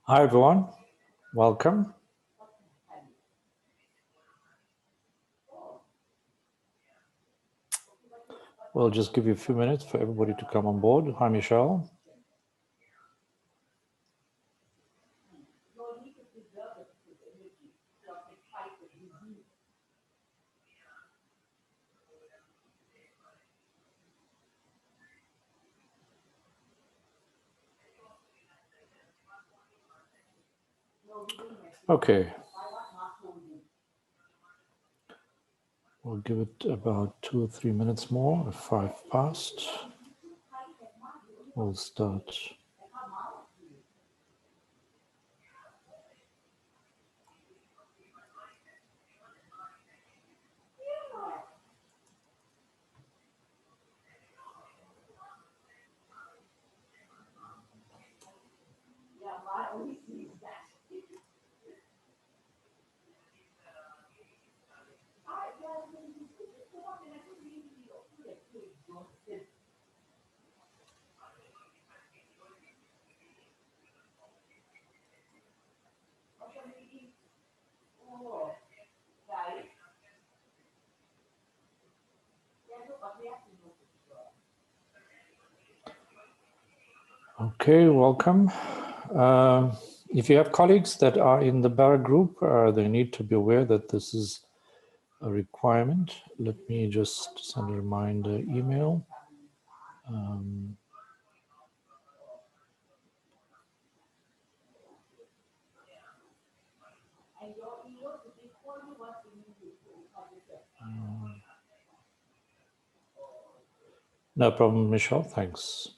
Hi, everyone. Welcome. We'll just give you a few minutes for everybody to come on board. Hi, Michelle. Okay. We'll give it about 2 or 3 minutes more, 5 past. We'll start. Okay, welcome. If you have colleagues that are in the Barra group, they need to be aware that this is a requirement. Let me just send a reminder email. No problem, Michelle. Thanks.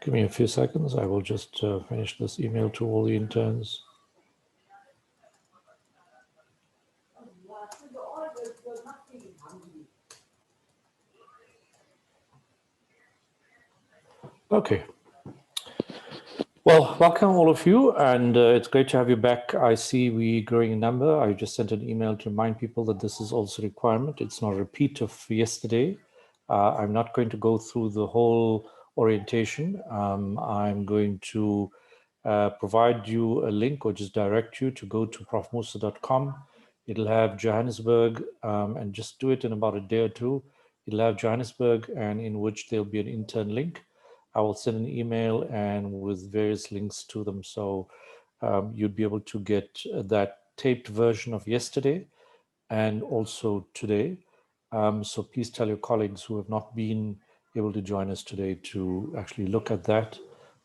Give me a few seconds. I will just finish this email to all the interns. Okay. Well, welcome all of you, and it's great to have you back. I see we growing in number. I just sent an email to remind people that this is also a requirement. It's not a repeat of yesterday. I'm not going to go through the whole orientation. I'm going to provide you a link or just direct you to go to profmusa.com. It'll have Johannesburg, and just do it in about a day or two. It'll have Johannesburg, and in which there'll be an intern link. I will send an email and with various links to them. So you'd be able to get that taped version of yesterday and also today. So please tell your colleagues who have not been able to join us today to actually look at that,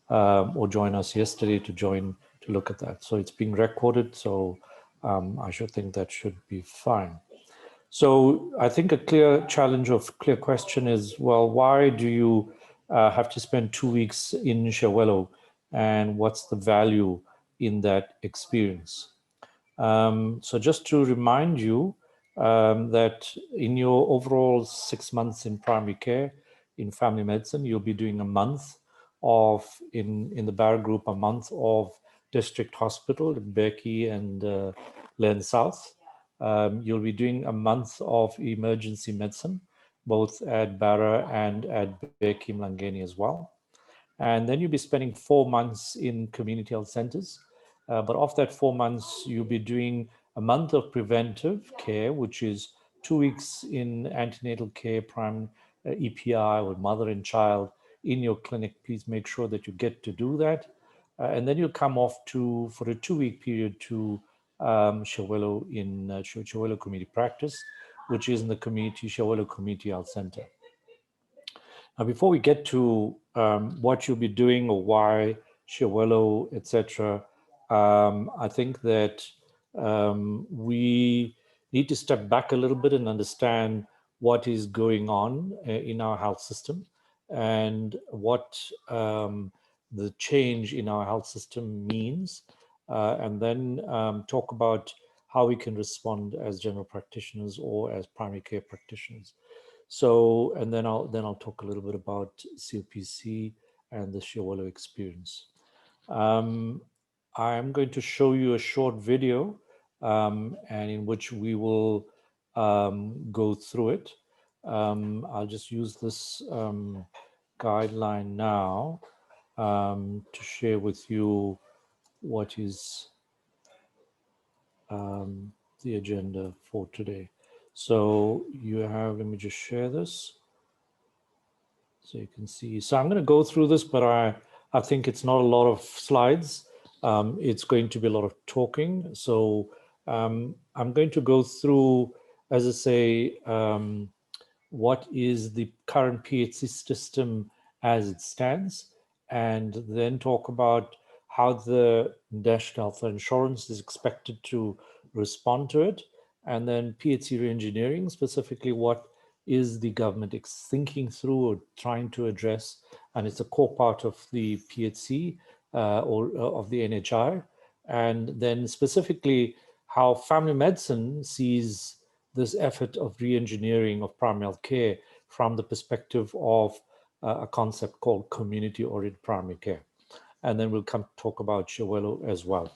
or join us yesterday to look at that. So it's being recorded. So I should think that should be fine. So I think a clear challenge or clear question is, well, why do you have to spend 2 weeks in Shawelo, and what's the value in that experience? So just to remind you that in your overall 6 months in primary care, in family medicine, you'll be doing a month of, in the Barra group, a month of district hospital in Beki and Len South. You'll be doing a month of emergency medicine, both at Barra and at Beki Mlangeni as well. And then you'll be spending 4 months in community health centers. But of that 4 months, you'll be doing a month of preventive care, which is 2 weeks in antenatal care, prime EPI or mother and child in your clinic. Please make sure that you get to do that. And then you'll come off for a 2-week period to Shawelo in Shawelo Community Practice, which is in the Shawelo Community Health Center. Now, before we get to what you'll be doing or why Shawelo, etc., I think that we need to step back a little bit and understand what is going on in our health system and what the change in our health system means, and then talk about how we can respond as general practitioners or as primary care practitioners. So, and then I'll talk a little bit about COPC and the Shiawalo experience. I'm going to show you a short video, and in which we will go through it. I'll just use this guideline now to share with you what is the agenda for today. So you have, let me just share this so you can see. So I'm going to go through this, but I think it's not a lot of slides. It's going to be a lot of talking. So I'm going to go through, as I say, what is the current PHC system as it stands, and then talk about how the National Health Insurance is expected to respond to it, and then PHC reengineering, specifically what is the government thinking through or trying to address, and it's a core part of the PHC or of the NHI, and then specifically how family medicine sees this effort of re-engineering of primary health care from the perspective of a concept called community-oriented primary care. And then we'll come talk about Shiawalo as well.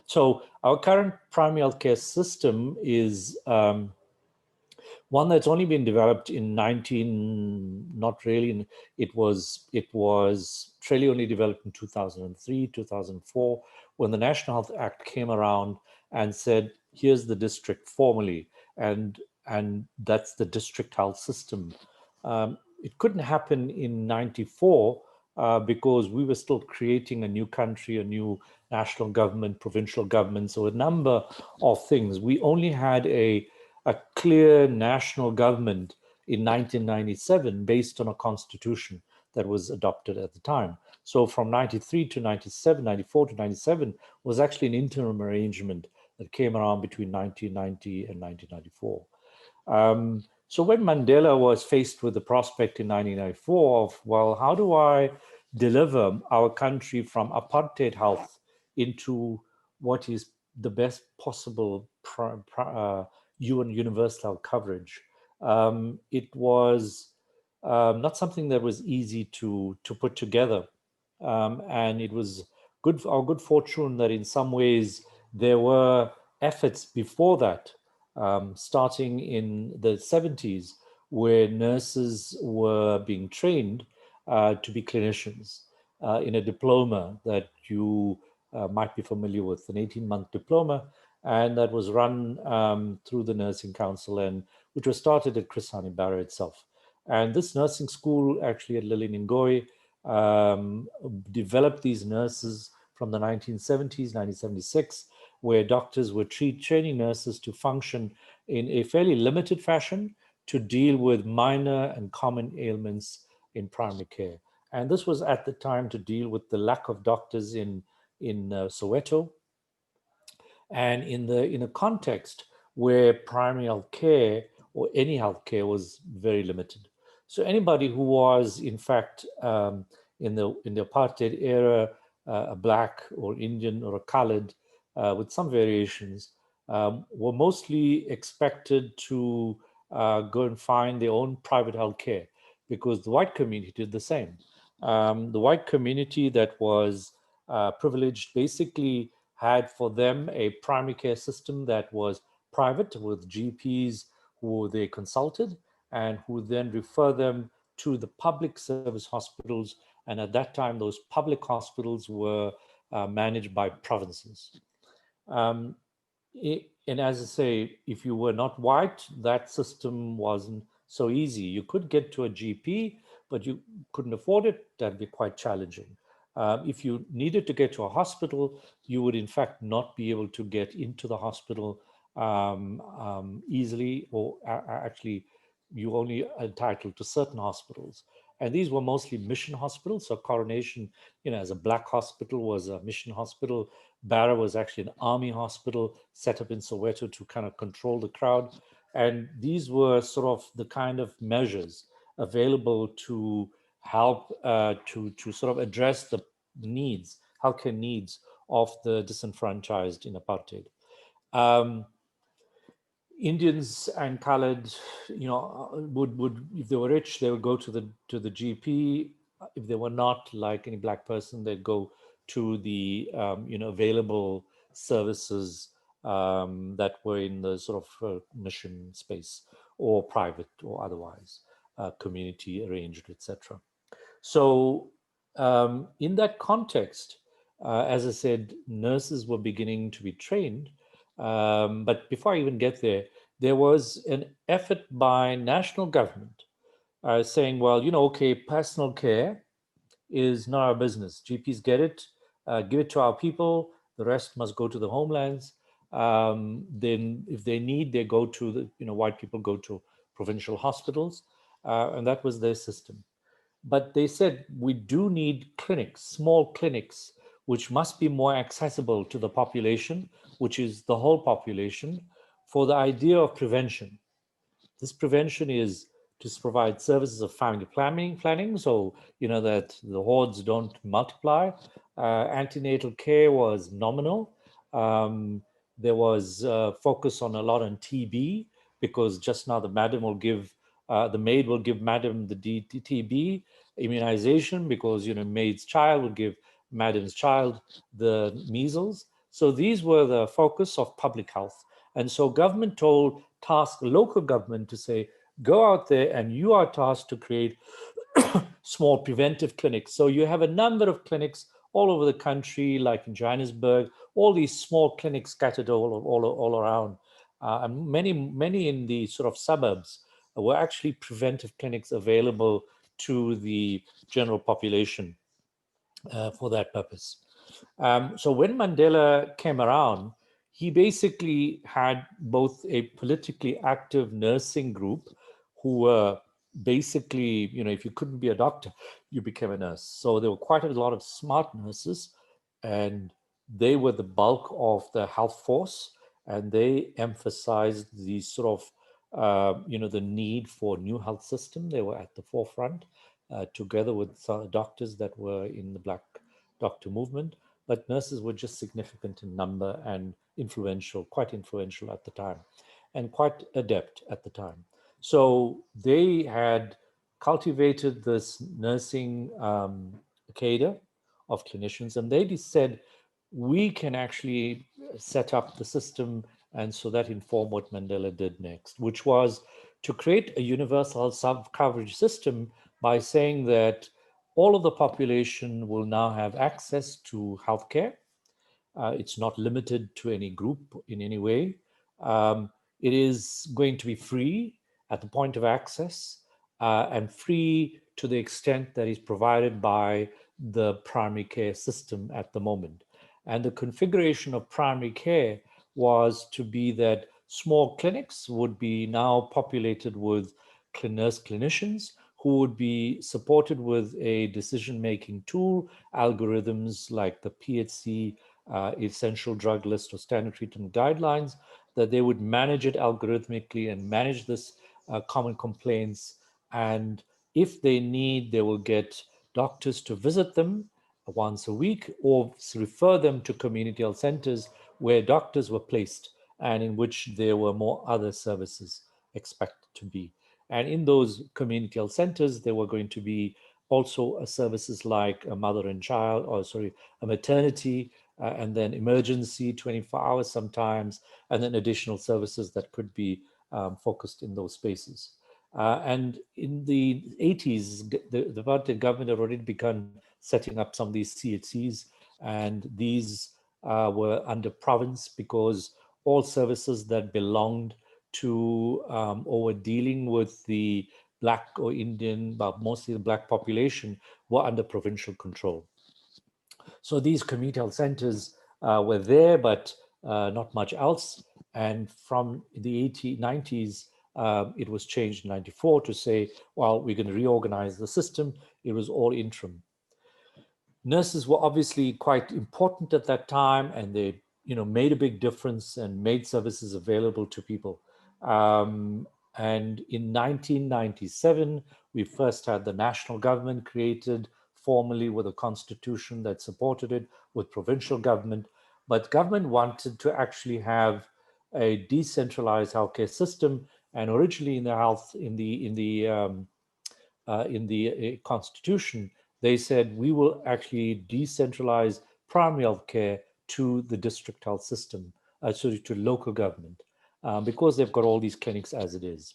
So our current primary health care system is one that's only been developed in not really, it was really only developed in 2003, 2004, when the National Health Act came around and said, here's the district formally, and that's the district health system. It couldn't happen in 94 because we were still creating a new country, a new national government, provincial government, so a number of things. We only had a clear national government in 1997 based on a constitution that was adopted at the time. So from 93 to 97, 94 to 97 was actually an interim arrangement that came around between 1990 and 1994. So when Mandela was faced with the prospect in 1994 of, well, how do I deliver our country from apartheid health into what is the best possible universal health coverage? It was not something that was easy to put together. And it was our good fortune that in some ways there were efforts before that, starting in the 70s, where nurses were being trained to be clinicians in a diploma that you might be familiar with, an 18-month diploma, and that was run through the Nursing Council, and which was started at Chris Hani Barra itself. And this nursing school, actually at Lillian Ngoyi, developed these nurses from the 1970s, 1976, where doctors were training nurses to function in a fairly limited fashion to deal with minor and common ailments in primary care. And this was at the time to deal with the lack of doctors in Soweto, and in a context where primary health care or any health care was very limited. So anybody who was, in fact, in the apartheid era, a black or Indian or a colored, with some variations, were mostly expected to go and find their own private health care, because the white community did the same. The white community that was privileged basically had for them a primary care system that was private, with GPs who they consulted and who then refer them to the public service hospitals. And at that time, those public hospitals were managed by provinces. And as I say, if you were not white, that system wasn't so easy. You could get to a GP, but you couldn't afford it. That'd be quite challenging. If you needed to get to a hospital, you would in fact not be able to get into the hospital easily, or actually you only entitled to certain hospitals. And these were mostly mission hospitals. So Coronation, as a black hospital, was a mission hospital. Barra was actually an army hospital set up in Soweto to kind of control the crowd. And these were sort of the kind of measures available to help to sort of address the needs, healthcare needs of the disenfranchised in apartheid. Um, Indians and colored, would if they were rich, they would go to the GP. If they were not, like any black person, they'd go to the available services that were in the sort of mission space or private or otherwise, community arranged, etc. So, in that context, as I said, nurses were beginning to be trained. But before I even get there was an effort by national government saying, well, okay, personal care is not our business. GPs get it, give it to our people. The rest must go to the homelands. Then, if they need, they go to white people go to provincial hospitals, and that was their system. But they said we do need clinics, small clinics, which must be more accessible to the population, which is the whole population, for the idea of prevention. This prevention is to provide services of family planning, so that the hordes don't multiply. Antenatal care was nominal. There was focus on a lot on TB, because just now the maid will give madam the TB immunization, because maid's child will give madam's child the measles. So these were the focus of public health. And so government tasked local government to say, go out there and you are tasked to create small preventive clinics. So you have a number of clinics all over the country, like in Johannesburg, all these small clinics scattered all around. And many in the sort of suburbs were actually preventive clinics available to the general population for that purpose. So when Mandela came around, he basically had both a politically active nursing group who were basically, if you couldn't be a doctor, you became a nurse. So there were quite a lot of smart nurses, and they were the bulk of the health force, and they emphasized the sort of, the need for new health system. They were at the forefront, together with some doctors that were in the Black doctor movement. But nurses were just significant in number and quite influential at the time, and quite adept at the time. So they had cultivated this nursing cadre of clinicians, and they said, we can actually set up the system. And so that informed what Mandela did next, which was to create a universal coverage system by saying that all of the population will now have access to healthcare. It's not limited to any group in any way. It is going to be free at the point of access, and free to the extent that is provided by the primary care system at the moment. And the configuration of primary care was to be that small clinics would be now populated with clinicians who would be supported with a decision-making tool, algorithms like the PHC essential drug list or standard treatment guidelines, that they would manage it algorithmically and manage this common complaints. And if they need, they will get doctors to visit them once a week, or refer them to community health centers where doctors were placed and in which there were more other services expected to be. And in those community health centers, there were going to be also services like a mother and child, or sorry, a maternity, and then emergency 24 hours sometimes, and then additional services that could be focused in those spaces. And in the 80s, the government had already begun setting up some of these CHCs, and these were under province, because all services that belonged to or were dealing with the Black or Indian, but mostly the Black population, were under provincial control. So these community health centers were there, but not much else. And from the 90s, it was changed in 94 to say, well, we're going to reorganize the system. It was all interim. Nurses were obviously quite important at that time, and they made a big difference and made services available to people. And in 1997, We first had the national government created formally with a constitution that supported it, with provincial government. But government wanted to actually have a decentralized healthcare system, and originally in the health in the constitution, they said we will actually decentralize primary health care to the district health system, sorry, to local government, because they've got all these clinics as it is.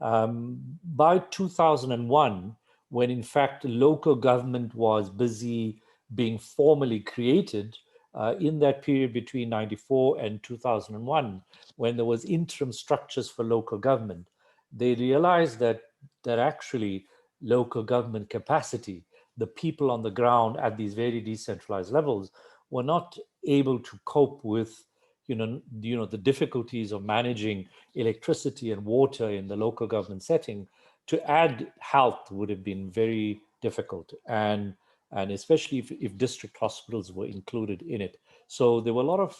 By 2001, when in fact local government was busy being formally created, in that period between 94 and 2001, when there was interim structures for local government, they realized that actually local government capacity, the people on the ground at these very decentralized levels, were not able to cope with the difficulties of managing electricity and water in the local government setting. To add health would have been very difficult, and especially if district hospitals were included in it. So there were a lot of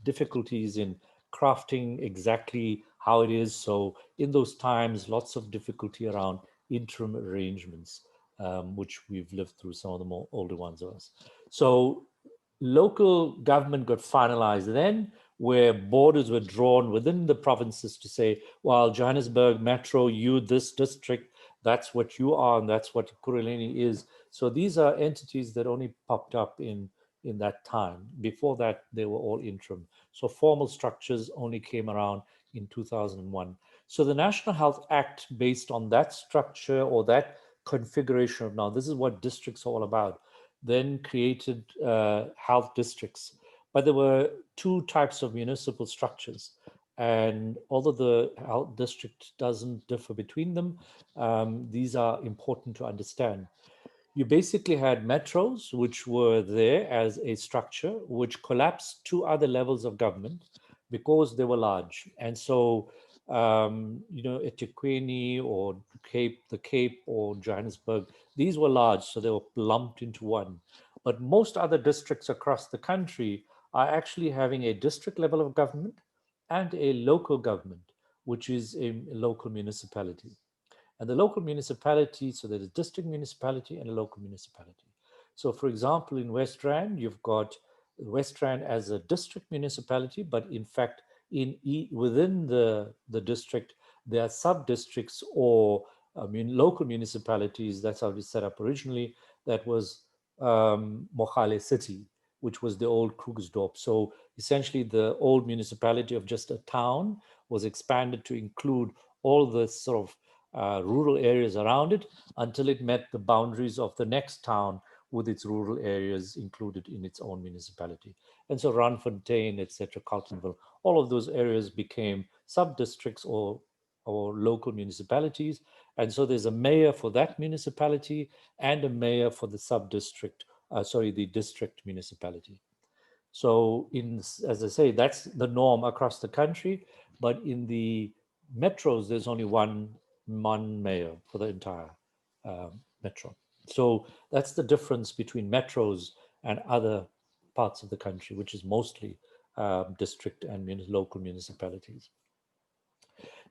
difficulties in crafting exactly how it is. So in those times, lots of difficulty around interim arrangements, which we've lived through, some of the more older ones of us. So local government got finalized then, where borders were drawn within the provinces to say, well, Johannesburg Metro, you, this district, that's what you are, and that's what Kuruleni is. So these are entities that only popped up in that time. Before that, they were all interim. So formal structures only came around in 2001. So the National Health Act, based on that structure or that configuration of now, this is what districts are all about, then created health districts. But there were two types of municipal structures. And although the health district doesn't differ between them, these are important to understand. You basically had metros, which were there as a structure, which collapsed two other levels of government because they were large. And so, eThekwini or the Cape or Johannesburg, these were large, so they were lumped into one. But most other districts across the country are actually having a district level of government and a local government, which is a local municipality. And the local municipality, so there's a district municipality and a local municipality. So for example, in West Rand, you've got West Rand as a district municipality, but in fact, within the district, there are sub-districts or local municipalities. That's how it is set up originally. That was Mohale City, which was the old Krugersdorp. So essentially the old municipality of just a town was expanded to include all the sort of rural areas around it until it met the boundaries of the next town with its rural areas included in its own municipality. And so Randfontein, etc., Carltonville, all of those areas became sub-districts or local municipalities. And so there's a mayor for that municipality and a mayor for the sub-district, the district municipality. So as I say, that's the norm across the country, but in the metros, there's only one mayor for the entire metro. So that's the difference between metros and other parts of the country, which is mostly district and local municipalities.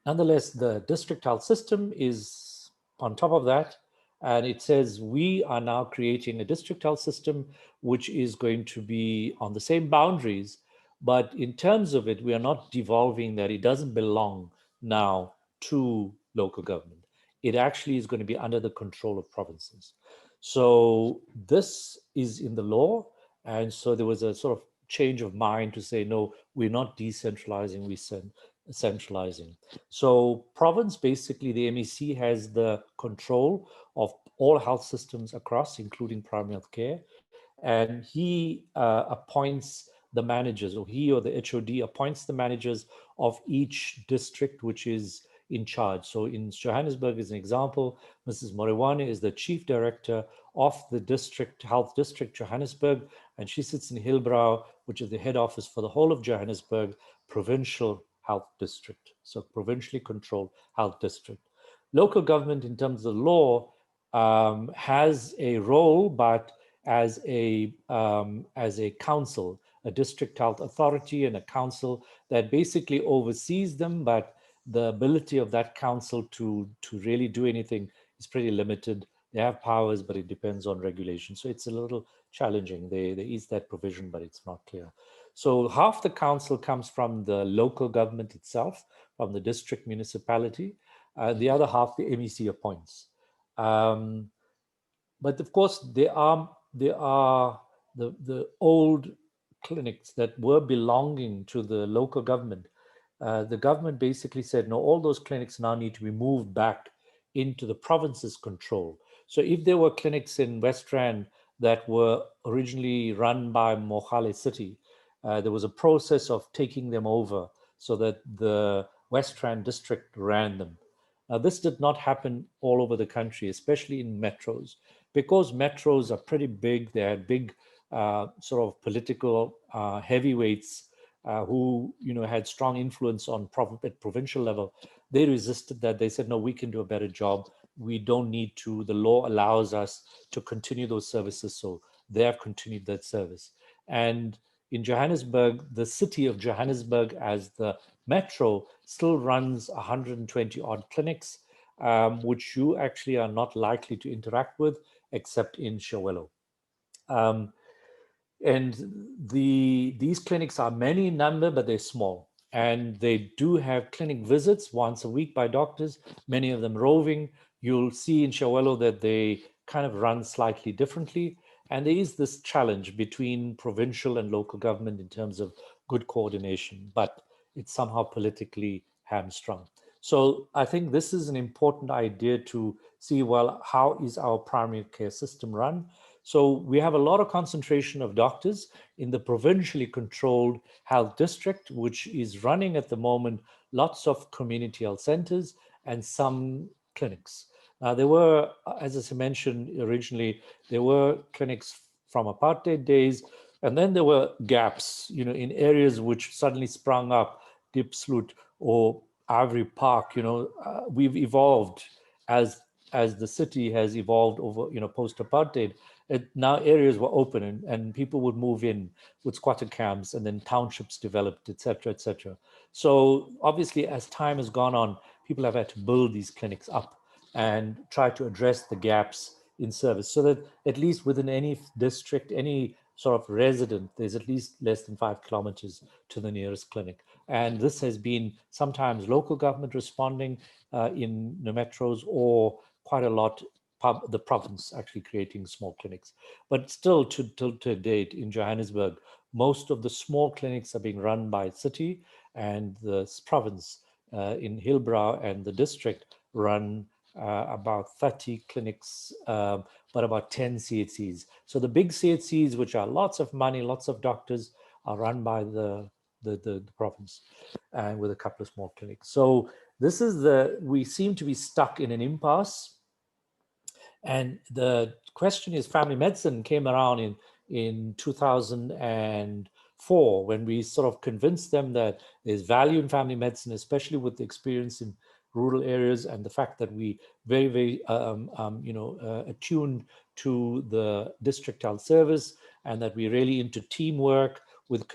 Nonetheless, the district health system is on top of that. And it says we are now creating a district health system which is going to be on the same boundaries. But in terms of it, we are not devolving that. It doesn't belong now to local government. It actually is going to be under the control of provinces. So this is in the law. And so there was a sort of change of mind to say, no, we're not decentralizing, we're centralizing. So province, basically the MEC has the control of all health systems across, including primary health care. And he appoints the managers, or he or the HOD appoints the managers of each district which is in charge. So in Johannesburg, as an example, Mrs. Moriwane is the chief director of the health district Johannesburg, and she sits in Hillbrow, which is the head office for the whole of Johannesburg Provincial Health District. So provincially controlled health district. Local government, in terms of the law, has a role, but as a council, a district health authority and a council that basically oversees them, but the ability of that council to really do anything is pretty limited. They have powers, but it depends on regulation. So it's a little challenging. There is that provision, but it's not clear. So half the council comes from the local government itself, from the district municipality. The other half, the MEC appoints. But of course, there are the old clinics that were belonging to the local government. The government basically said, no, all those clinics now need to be moved back into the province's control. So if there were clinics in West Rand that were originally run by Mohale City, there was a process of taking them over so that the West Rand district ran them. Now, this did not happen all over the country, especially in metros, because metros are pretty big. They had big sort of political heavyweights who had strong influence on at provincial level. They resisted that. They said, no, we can do a better job. We don't need to. The law allows us to continue those services. So they have continued that service. And in Johannesburg, the city of Johannesburg as the metro still runs 120 odd clinics, which you actually are not likely to interact with except in Shawelo. And these clinics are many in number, but they're small. And they do have clinic visits once a week by doctors, many of them roving. You'll see in Shawelo that they kind of run slightly differently. And there is this challenge between provincial and local government in terms of good coordination, but it's somehow politically hamstrung. So I think this is an important idea to see, well, how is our primary care system run? So we have a lot of concentration of doctors in the provincially controlled health district, which is running at the moment lots of community health centers and some clinics. Now, there were, as I mentioned originally, there were clinics from apartheid days, and then there were gaps, in areas which suddenly sprung up, Diepsloot or Ivory Park. We've evolved as the city has evolved over, post-apartheid. Now areas were open and people would move in with squatter camps, and then townships developed, et cetera, et cetera. So obviously, as time has gone on, people have had to build these clinics up and try to address the gaps in service so that at least within any district, any sort of resident, there's at least less than 5 kilometers to the nearest clinic. And this has been sometimes local government responding in the metros, or quite a lot the province actually creating small clinics. But still, to date in Johannesburg, most of the small clinics are being run by city, and the province in Hillbrow and the district run about 30 clinics, but about 10 CHCs. So the big CHCs, which are lots of money, lots of doctors, are run by the province, and with a couple of small clinics. So this is we seem to be stuck in an impasse. And the question is, family medicine came around in 2004, when we sort of convinced them that there's value in family medicine, especially with the experience in rural areas, and the fact that we very, very, attuned to the district health service, and that we're really into teamwork with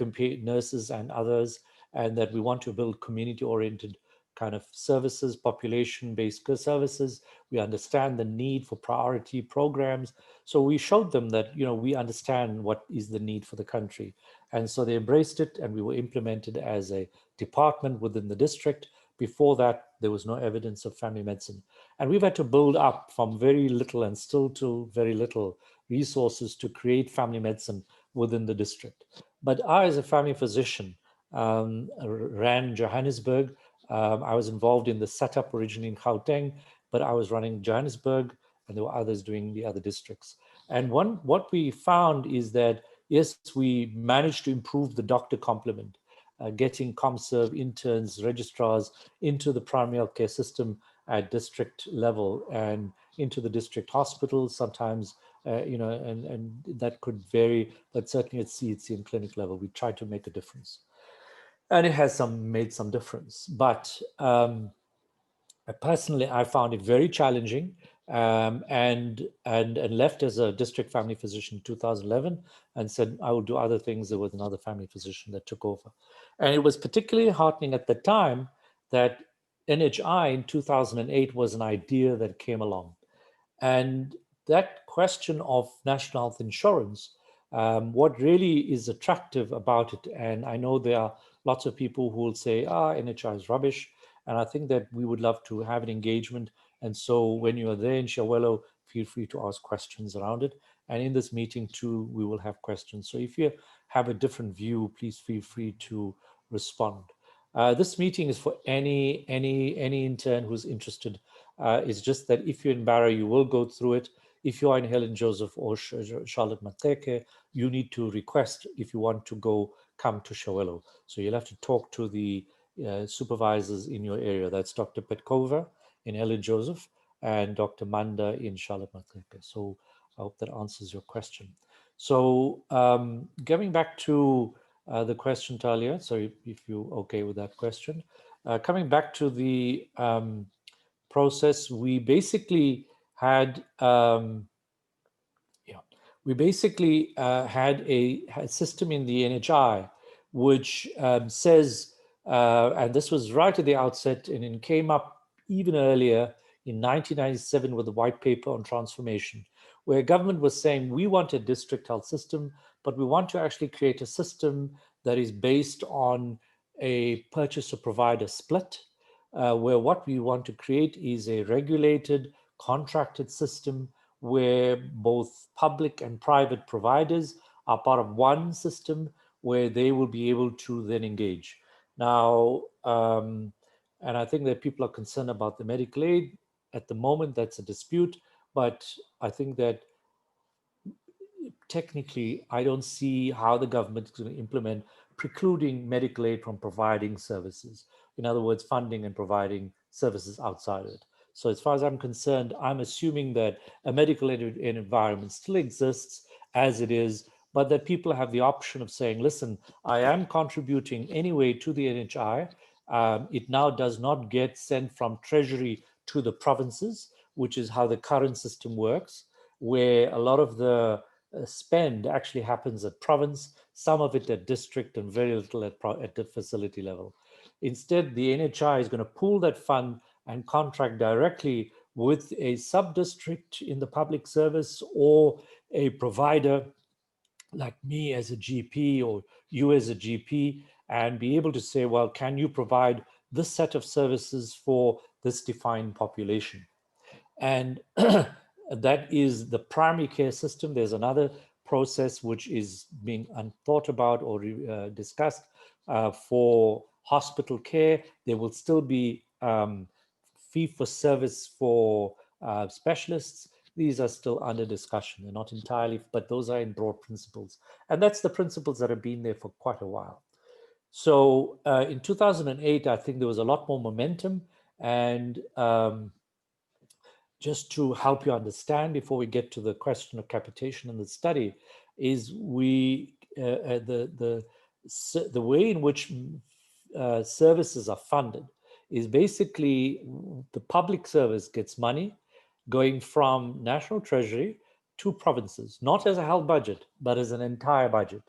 nurses and others, and that we want to build community-oriented kind of services, population-based services. We understand the need for priority programs. So we showed them that, we understand what is the need for the country. And so they embraced it, and we were implemented as a department within the district. Before that, there was no evidence of family medicine. And we've had to build up from very little and still to very little resources to create family medicine within the district. But I, as a family physician, ran Johannesburg. I was involved in the setup originally in Gauteng, but I was running Johannesburg, and there were others doing the other districts. And what we found is that, yes, we managed to improve the doctor complement, getting ComServe interns, registrars into the primary health care system at district level and into the district hospitals sometimes, and that could vary, but certainly at CHC and clinic level, we try to make a difference. And it has made some difference. But personally, I found it very challenging, and left as a district family physician in 2011, and said I will do other things. There was another family physician that took over. And it was particularly heartening at the time that NHI in 2008 was an idea that came along. And that question of national health insurance, what really is attractive about it, and I know there are lots of people who will say, NHI is rubbish. And I think that we would love to have an engagement. And so when you are there in Shawelo, feel free to ask questions around it. And in this meeting too, we will have questions. So if you have a different view, please feel free to respond. This meeting is for any intern who's interested. It's just that if you're in Barra, you will go through it. If you are in Helen Joseph or Charlotte Mateke, you need to request if you want to come to Shawelo. So you'll have to talk to the supervisors in your area. That's Dr. Petkova in Helen Joseph and Dr. Manda in Charlotte Mateke. So I hope that answers your question. So going back to the question, Talia, sorry if you're okay with that question. Coming back to the process, we basically had had a system in the NHI which says, and this was right at the outset, and it came up even earlier in 1997 with the white paper on transformation, where government was saying, we want a district health system, but we want to actually create a system that is based on a purchaser-provider split, where what we want to create is a regulated, contracted system where both public and private providers are part of one system where they will be able to then engage. Now, and I think that people are concerned about the medical aid. At the moment, that's a dispute, but I think that technically, I don't see how the government is going to implement precluding medical aid from providing services. In other words, funding and providing services outside of it. So as far as I'm concerned, I'm assuming that a medical aid environment still exists as it is, but that people have the option of saying, listen, I am contributing anyway to the NHI. It now does not get sent from Treasury to the provinces, which is how the current system works, where a lot of the spend actually happens at province, some of it at district, and very little at the facility level. Instead, the NHI is going to pool that fund and contract directly with a sub-district in the public service or a provider like me as a GP or you as a GP, and be able to say, well, can you provide this set of services for this defined population? And that is the primary care system. There's another process which is being thought about or discussed for hospital care. There will still be fee for service for specialists. These are still under discussion. They're not entirely, but those are in broad principles. And that's the principles that have been there for quite a while. So in 2008, I think there was a lot more momentum. And just to help you understand before we get to the question of capitation in the study, is the way in which services are funded is basically the public service gets money going from national treasury to provinces, not as a health budget, but as an entire budget.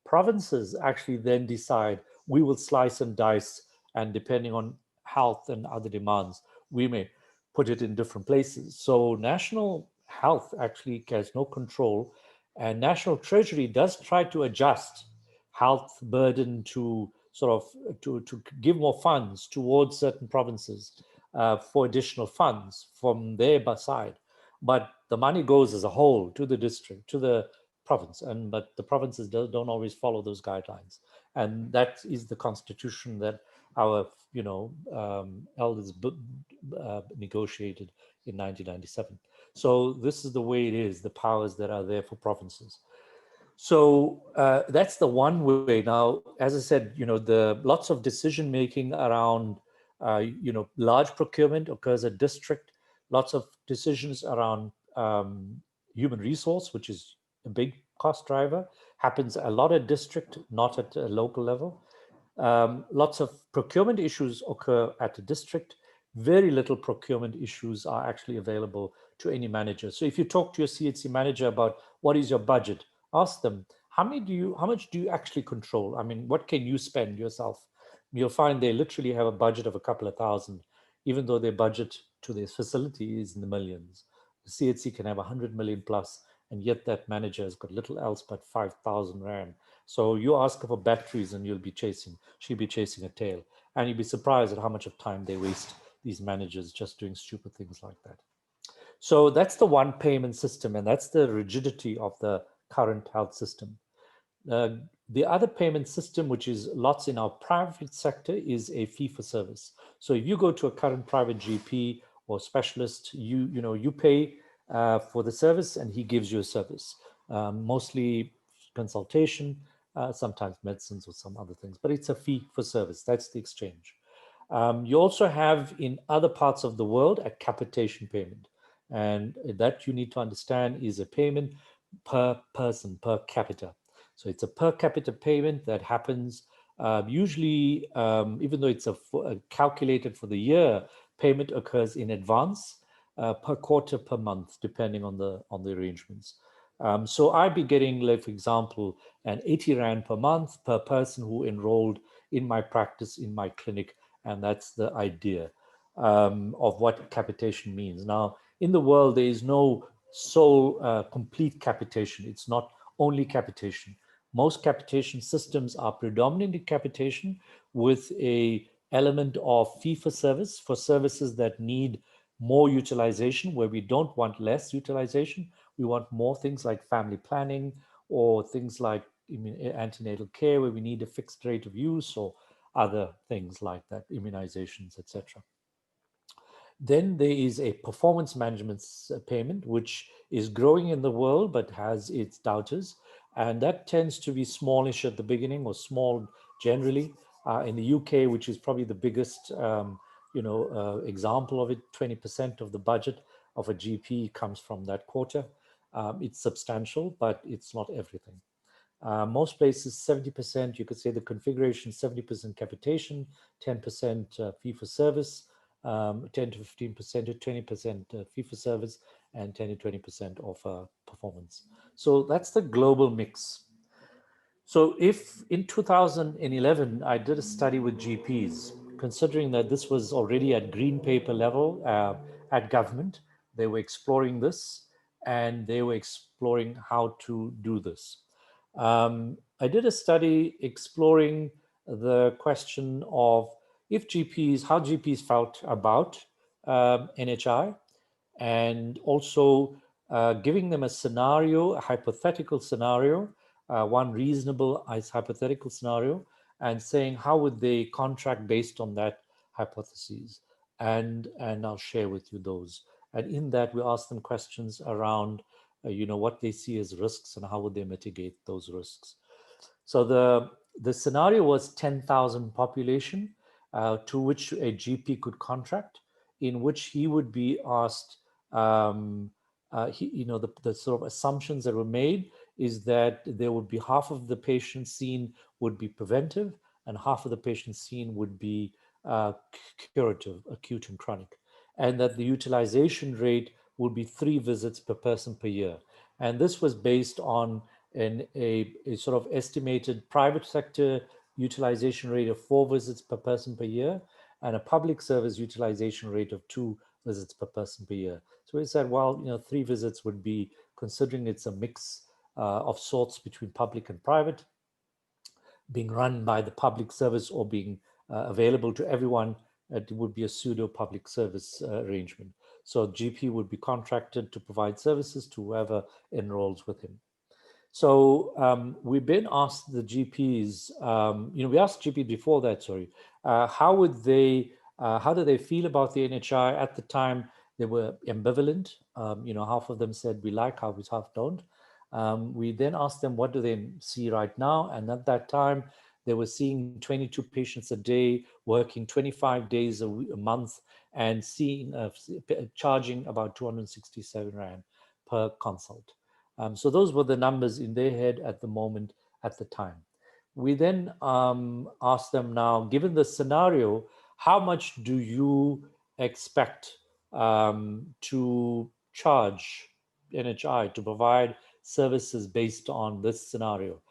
Provinces actually then decide, we will slice and dice, and depending on health and other demands, we may put it in different places. So national health actually has no control, and national treasury does try to adjust health burden to sort of to give more funds towards certain provinces for additional funds from their side. But the money goes as a whole to the district, to the province, but the provinces don't always follow those guidelines. And that is the constitution that our elders negotiated in 1997. So this is the way it is, the powers that are there for provinces. So that's the one way. Now, as I said, the lots of decision making around large procurement occurs at district. Lots of decisions around human resource, which is a big cost driver, happens a lot at district, not at a local level. Lots of procurement issues occur at the district. Very little procurement issues are actually available to any manager. So if you talk to your CHC manager about what is your budget, ask them, how much do you actually control? I mean, what can you spend yourself? You'll find they literally have a budget of a couple of thousand, even though their budget to their facility is in the millions. The CHC can have 100 million plus, and yet that manager has got little else but 5,000 rand. So you ask her for batteries and she'll be chasing a tail. And you'd be surprised at how much of time they waste, these managers, just doing stupid things like that. So that's the one payment system, and that's the rigidity of the current health system. The other payment system, which is lots in our private sector, is a fee for service. So if you go to a current private GP or specialist, you pay for the service, and he gives you a service, mostly consultation, sometimes medicines or some other things, but it's a fee for service. That's the exchange. You also have in other parts of the world a capitation payment, and that you need to understand is a payment per person, per capita. So it's a per capita payment that happens usually, even though it's calculated for the year, payment occurs in advance, per quarter, per month, depending on the arrangements. So I'd be getting, like, for example, an 80 Rand per month per person who enrolled in my practice, in my clinic, and that's the idea of what capitation means. Now, in the world, there is no sole complete capitation. It's not only capitation. Most capitation systems are predominantly capitation with a element of fee for service for services that need more utilization, where we don't want less utilization. We want more things like family planning, or things like antenatal care, where we need a fixed rate of use, or other things like that, immunizations, etc. Then there is a performance management payment, which is growing in the world but has its doubters. And that tends to be smallish at the beginning, or small generally. In the UK, which is probably the biggest example of it, 20% of the budget of a GP comes from that quota. It's substantial, but it's not everything. Most places, 70%, you could say the configuration, 70% capitation, 10% fee for service, 10 to 15% to 20% fee for service, and 10 to 20% of performance. So that's the global mix. So if in 2011, I did a study with GPs, considering that this was already at green paper level at government, they were exploring this, and they were exploring how to do this. I did a study exploring the question of how GPs felt about NHI, and also giving them a scenario, a hypothetical scenario, one reasonable hypothetical scenario, and saying how would they contract based on that hypothesis. And I'll share with you those. And in that, we ask them questions around, what they see as risks and how would they mitigate those risks. So the scenario was 10,000 population to which a GP could contract, in which he would be asked, the sort of assumptions that were made is that there would be half of the patients seen would be preventive, and half of the patients seen would be curative, acute and chronic, and that the utilization rate would be 3 visits per person per year. And this was based on a sort of estimated private sector utilization rate of 4 visits per person per year, and a public service utilization rate of 2 visits per person per year. So we said, well, 3 visits would be, considering it's a mix of sorts between public and private, being run by the public service or being available to everyone, it would be a pseudo public service arrangement. So GP would be contracted to provide services to whoever enrolls with him. So we've been asked the GPs, we asked GP before that, how do they feel about the NHI? At the time, they were ambivalent. Half of them said we like, half don't. We then asked them, what do they see right now? And at that time, they were seeing 22 patients a day, working 25 days a month, and charging about 267 Rand per consult. So those were the numbers in their head at the moment, at the time. We then asked them, now, given the scenario, how much do you expect to charge NHI to provide services based on this scenario?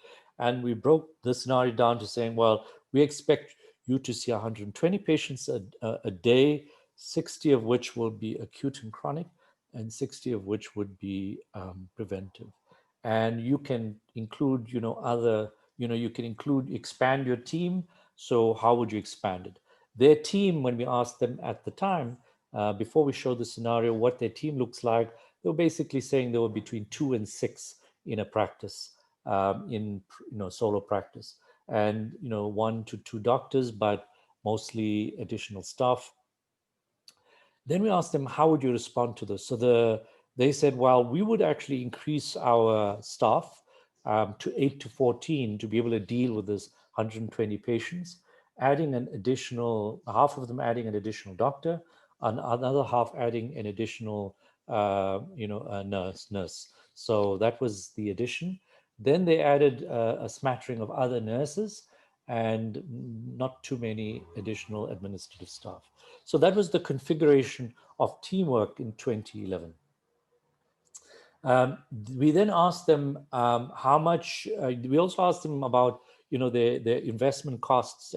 And we broke the scenario down to saying, well, we expect you to see 120 patients a day, 60 of which will be acute and chronic, and 60 of which would be preventive. And you can include, other, you can expand your team. So how would you expand it? Their team, when we asked them at the time, before we showed the scenario, what their team looks like, they were basically saying they were between 2 and 6 in a practice, in solo practice, and 1 to 2 doctors, but mostly additional staff. Then we asked them, how would you respond to this? So they said, well, we would actually increase our staff to 8 to 14 to be able to deal with this 120 patients, adding an additional, half of them adding an additional doctor, and another half adding an additional, a nurse. So that was the addition. Then they added a smattering of other nurses and not too many additional administrative staff. So that was the configuration of teamwork in 2011. Um, we then asked them how much. We also asked them about their investment costs,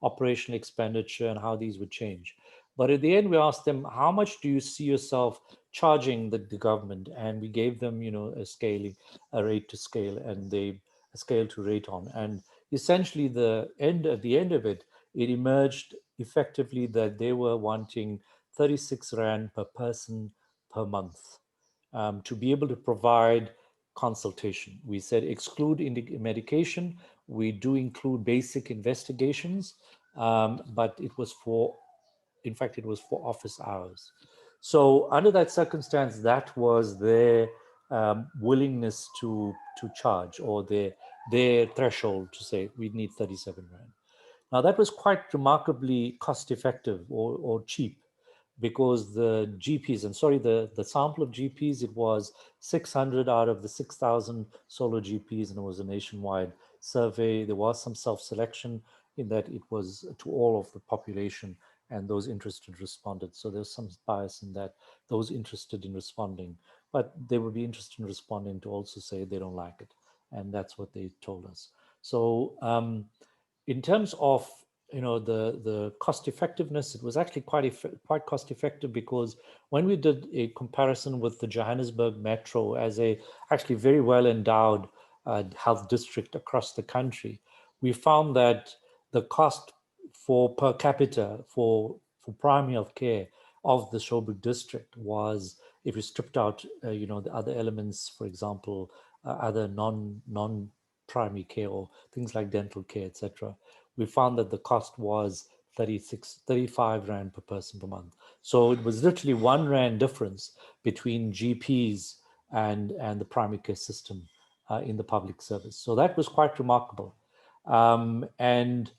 operational expenditure, and how these would change. But at the end, we asked them how much do you see yourself charging the government, and we gave them a rate to scale, and they a scale to rate on, and essentially at the end of it, it emerged effectively that they were wanting 36 rand per person per month to be able to provide consultation. We said exclude medication. We do include basic investigations, but in fact, it was for office hours. So under that circumstance, that was their willingness to charge, or their threshold to say we need 37 rand. Now that was quite remarkably cost effective, or cheap, because the GPs, and sorry, the sample of GPs, it was 600 out of the 6,000 solo GPs, and it was a nationwide survey. There was some self-selection in that it was to all of the population, and those interested responded. So there's some bias in that, those interested in responding, but they would be interested in responding to also say they don't like it. And that's what they told us. So in terms of the cost effectiveness, it was actually quite cost effective, because when we did a comparison with the Johannesburg Metro as a actually very well endowed health district across the country, we found that the cost for per capita for primary health care of the Joburg district was, if you stripped out the other elements, for example, other non primary care, or things like dental care, etc., we found that the cost was 35 rand per person per month. So it was literally 1 rand difference between GPs and the primary care system in the public service. So that was quite remarkable. And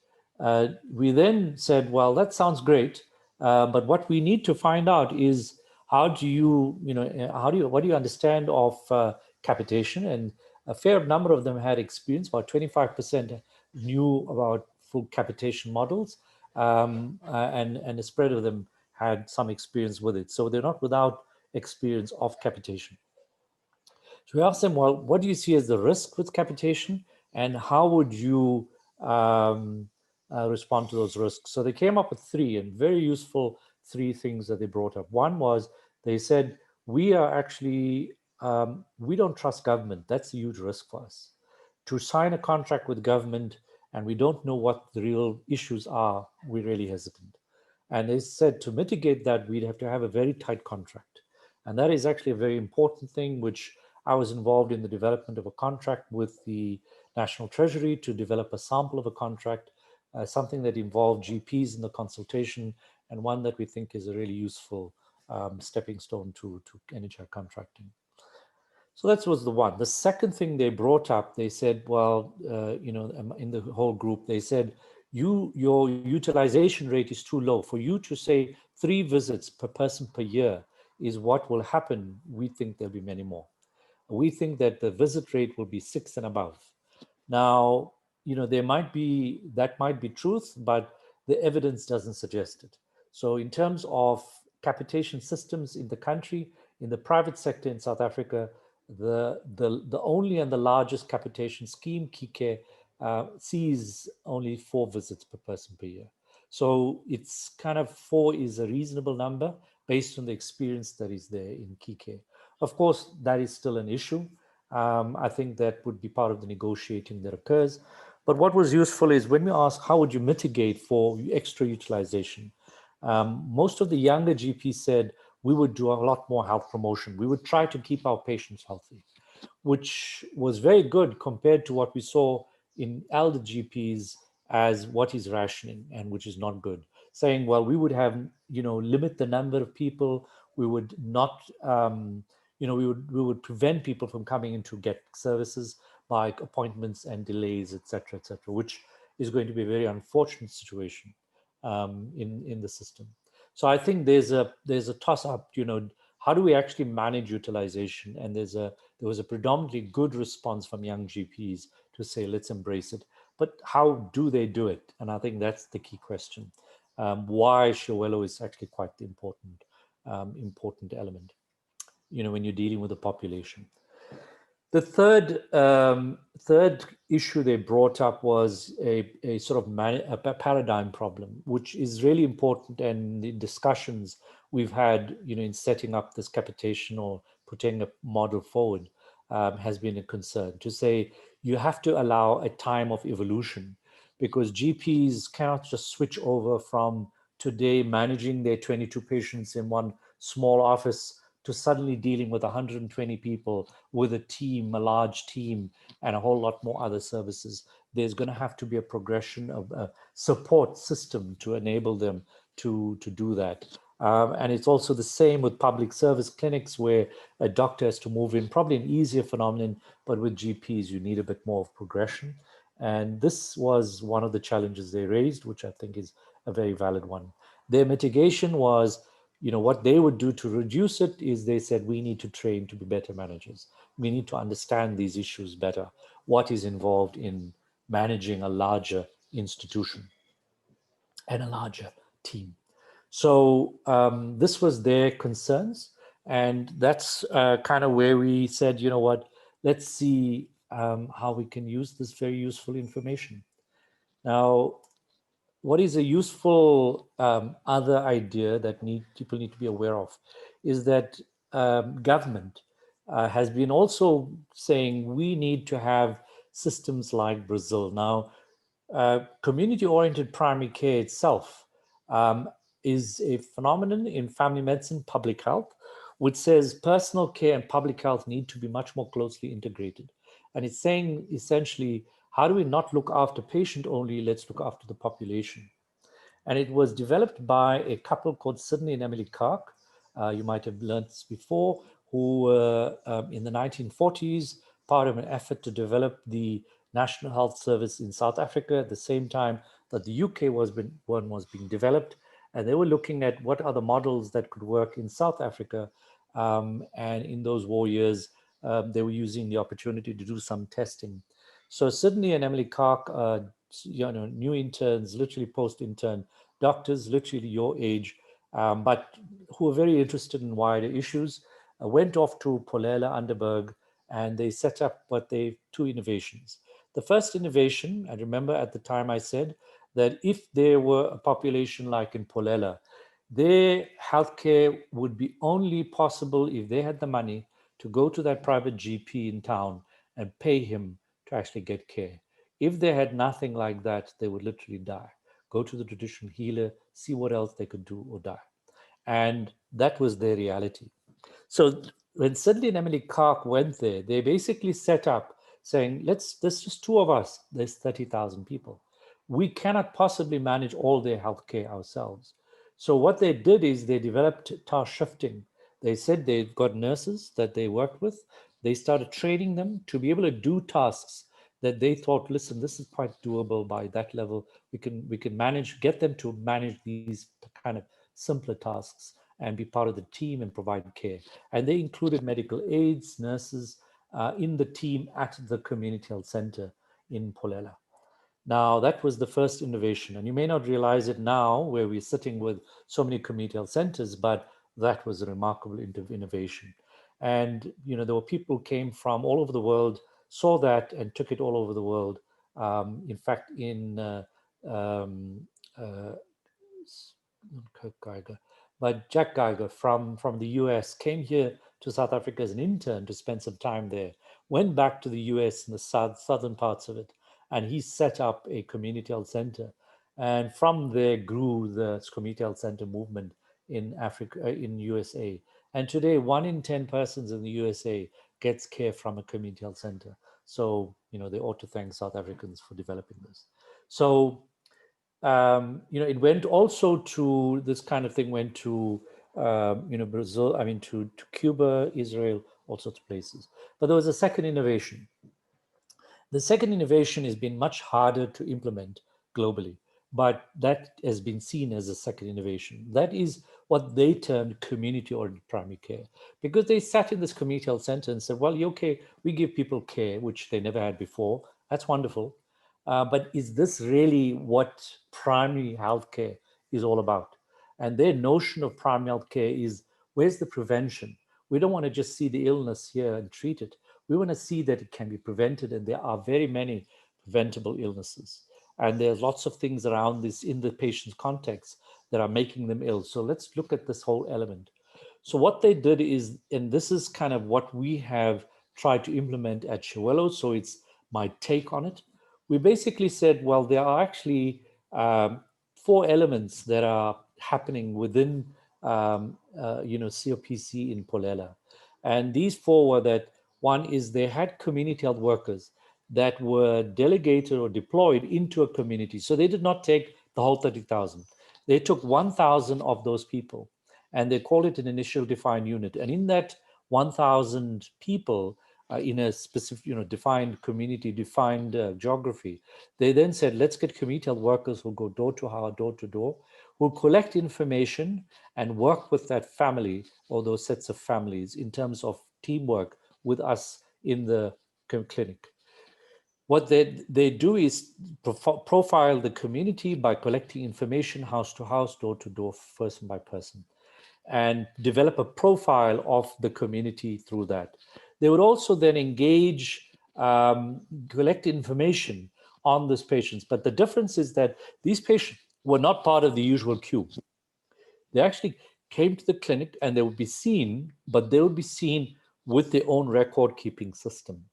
we then said, well, that sounds great, but what we need to find out is what do you understand of capitation? And a fair number of them had experience. About 25% knew about full capitation models, and a spread of them had some experience with it. So they're not without experience of capitation. So we asked them, well, what do you see as the risk with capitation, and how would you respond to those risks? So they came up with 3, and very useful 3 things that they brought up. One was, they said, we are actually, we don't trust government. That's a huge risk for us. To sign a contract with government and we don't know what the real issues are, we're really hesitant. And they said to mitigate that, we'd have to have a very tight contract. And that is actually a very important thing, which I was involved in the development of a contract with the National Treasury to develop a sample of a contract, something that involved GPs in the consultation, and one that we think is a really useful stepping stone to NHI contracting. So that was the one. The second thing they brought up, they said, well, in the whole group, they said, your utilization rate is too low. For you to say 3 visits per person per year is what will happen, we think there'll be many more. We think that the visit rate will be 6 and above. Now, that might be truth, but the evidence doesn't suggest it. So in terms of capitation systems in the country, in the private sector in South Africa, the only and the largest capitation scheme, Kike, sees only 4 visits per person per year. So it's kind of 4 is a reasonable number. based on the experience that is there in key care. Of course, that is still an issue. I think that would be part of the negotiating that occurs. But what was useful is when we ask how would you mitigate for extra utilization, most of the younger GPs said we would do a lot more health promotion. We would try to keep our patients healthy, which was very good compared to what we saw in elder GPs as what is rationing and which is not good. Saying, well, we would have, limit the number of people. We would not, we would prevent people from coming in to get services by appointments and delays, etc., etc., which is going to be a very unfortunate situation in the system. So I think there's a toss up. How do we actually manage utilization? And there was a predominantly good response from young GPs to say, let's embrace it. But how do they do it? And I think that's the key question. Why Shawelo is actually quite the important element, when you're dealing with the population. The third issue they brought up was a sort of a paradigm problem, which is really important. And the discussions we've had, in setting up this capitation or putting a model forward has been a concern to say you have to allow a time of evolution, because GPs cannot just switch over from today managing their 22 patients in one small office to suddenly dealing with 120 people with a team, a large team, and a whole lot more other services. There's going to have to be a progression of a support system to enable them to do that. And it's also the same with public service clinics, where a doctor has to move in, probably an easier phenomenon, but with GPs, you need a bit more of progression. And this was one of the challenges they raised, which I think is a very valid one. Their mitigation was, what they would do to reduce it is they said, we need to train to be better managers. We need to understand these issues better. What is involved in managing a larger institution and a larger team? So this was their concerns. And that's kind of where we said, what, let's see how we can use this very useful information. Now, what is a useful other idea that people need to be aware of is that government has been also saying we need to have systems like Brazil. Now, community-oriented primary care itself is a phenomenon in family medicine, public health, which says personal care and public health need to be much more closely integrated. And it's saying essentially, how do we not look after patient only, let's look after the population. And it was developed by a couple called Sidney and Emily Kark. You might have learned this before, who were in the 1940s, part of an effort to develop the National Health Service in South Africa at the same time that the UK was being developed. And they were looking at what are the models that could work in South Africa. And in those war years, they were using the opportunity to do some testing. So Sidney and Emily Kark, new interns, literally post-intern doctors, literally your age, but who are very interested in wider issues, went off to Polela Underberg, and they set up two innovations. The first innovation, I remember at the time I said that if there were a population like in Polela, their healthcare would be only possible if they had the money to go to that private GP in town and pay him to actually get care. If they had nothing like that, they would literally die. Go to the traditional healer, see what else they could do, or die. And that was their reality. So when Sidney and Emily Kark went there, they basically set up saying, there's just two of us, there's 30,000 people. We cannot possibly manage all their healthcare ourselves. So what they did is they developed task shifting. They said they've got nurses that they worked with. They started training them to be able to do tasks that they thought, listen, this is quite doable by that level. We can manage, get them to manage these kind of simpler tasks and be part of the team and provide care. And they included medical aides, nurses in the team at the community health center in Polela. Now, that was the first innovation. And you may not realize it now where we're sitting with so many community health centers, but that was a remarkable innovation. And, there were people who came from all over the world, saw that and took it all over the world. In fact, in Geiger, But Jack Geiger from the US came here to South Africa as an intern to spend some time there, went back to the US in the southern parts of it, and he set up a community health center. And from there grew the community health center movement in Africa, in USA. And today, 1 in 10 persons in the USA gets care from a community health center. So, they ought to thank South Africans for developing this. So, it went also to this kind of thing went to, Brazil, to Cuba, Israel, all sorts of places. But there was a second innovation. The second innovation has been much harder to implement globally, but that has been seen as a second innovation. That is what they termed community-oriented primary care, because they sat in this community health center and said, well, okay, we give people care, which they never had before. That's wonderful. But is this really what primary health care is all about? And their notion of primary health care is, where's the prevention? We don't want to just see the illness here and treat it. We want to see that it can be prevented, and there are very many preventable illnesses. And there's lots of things around this in the patient's context that are making them ill. So let's look at this whole element. So what they did is, and this is kind of what we have tried to implement at Chihuelo, so it's my take on it. We basically said, well, there are actually 4 elements that are happening within, COPC in Polela. And these 4 were that one is they had community health workers that were delegated or deployed into a community. So they did not take the whole 30,000. They took 1,000 of those people and they called it an initial defined unit. And in that 1,000 people, in a specific, defined community, defined geography, they then said, let's get community health workers who go door to door, who collect information and work with that family or those sets of families in terms of teamwork with us in the clinic. What they do is profile the community by collecting information house to house, door to door, person by person, and develop a profile of the community through that. They would also then engage, collect information on these patients. But the difference is that these patients were not part of the usual queue. They actually came to the clinic and they would be seen, but they would be seen with their own record keeping system.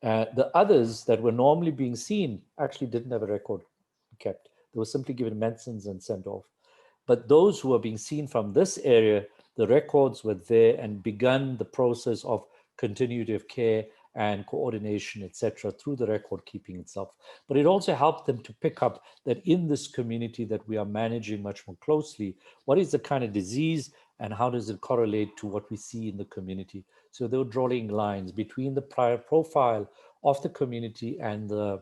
The others that were normally being seen actually didn't have a record kept. They were simply given medicines and sent off. But those who were being seen from this area, the records were there and begun the process of continuity of care and coordination, etc., through the record keeping itself. But it also helped them to pick up that in this community that we are managing much more closely, what is the kind of disease and how does it correlate to what we see in the community? So they were drawing lines between the prior profile of the community and the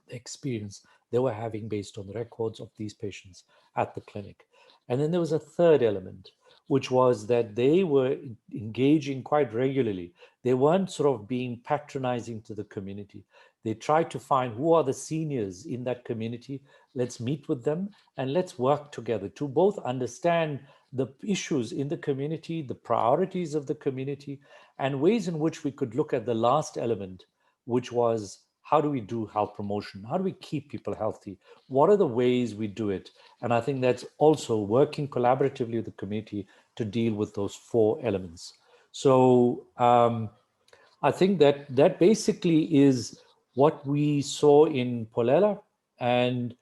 experience they were having based on the records of these patients at the clinic. And then there was a third element, which was that they were engaging quite regularly. They weren't sort of being patronizing to the community. They tried to find who are the seniors in that community. Let's meet with them and let's work together to both understand the issues in the community, the priorities of the community, and ways in which we could look at the last element, which was how do we do health promotion? How do we keep people healthy? What are the ways we do it? And I think that's also working collaboratively with the community to deal with those 4 elements. So I think that basically is what we saw in Polela. And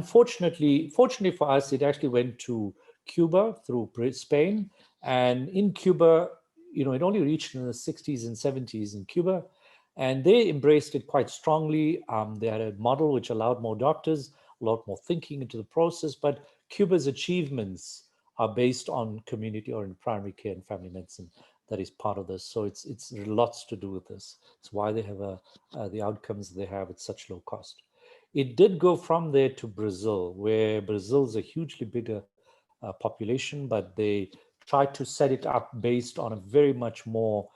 fortunately for us, it actually went to Cuba through Spain. And in Cuba, it only reached in the 60s and 70s in Cuba. And they embraced it quite strongly. They had a model which allowed more doctors, a lot more thinking into the process. But Cuba's achievements are based on community or in primary care and family medicine that is part of this. So it's lots to do with this. It's why they have the outcomes they have at such low cost. It did go from there to Brazil, where Brazil is a hugely bigger population, but they tried to set it up based on a very much more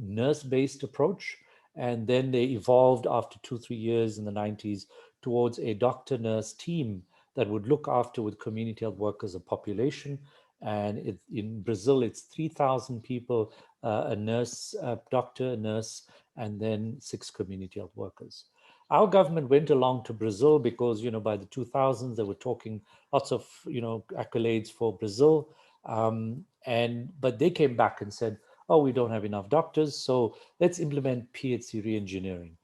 nurse-based approach. And then they evolved after 2-3 years in the 90s towards a doctor-nurse team that would look after with community health workers a population. And in Brazil, it's 3,000 people, a nurse, a doctor, a nurse, and then 6 community health workers. Our government went along to Brazil because, by the 2000s, they were talking lots of, accolades for Brazil. But they came back and said, oh, we don't have enough doctors, so let's implement PhD re-engineering.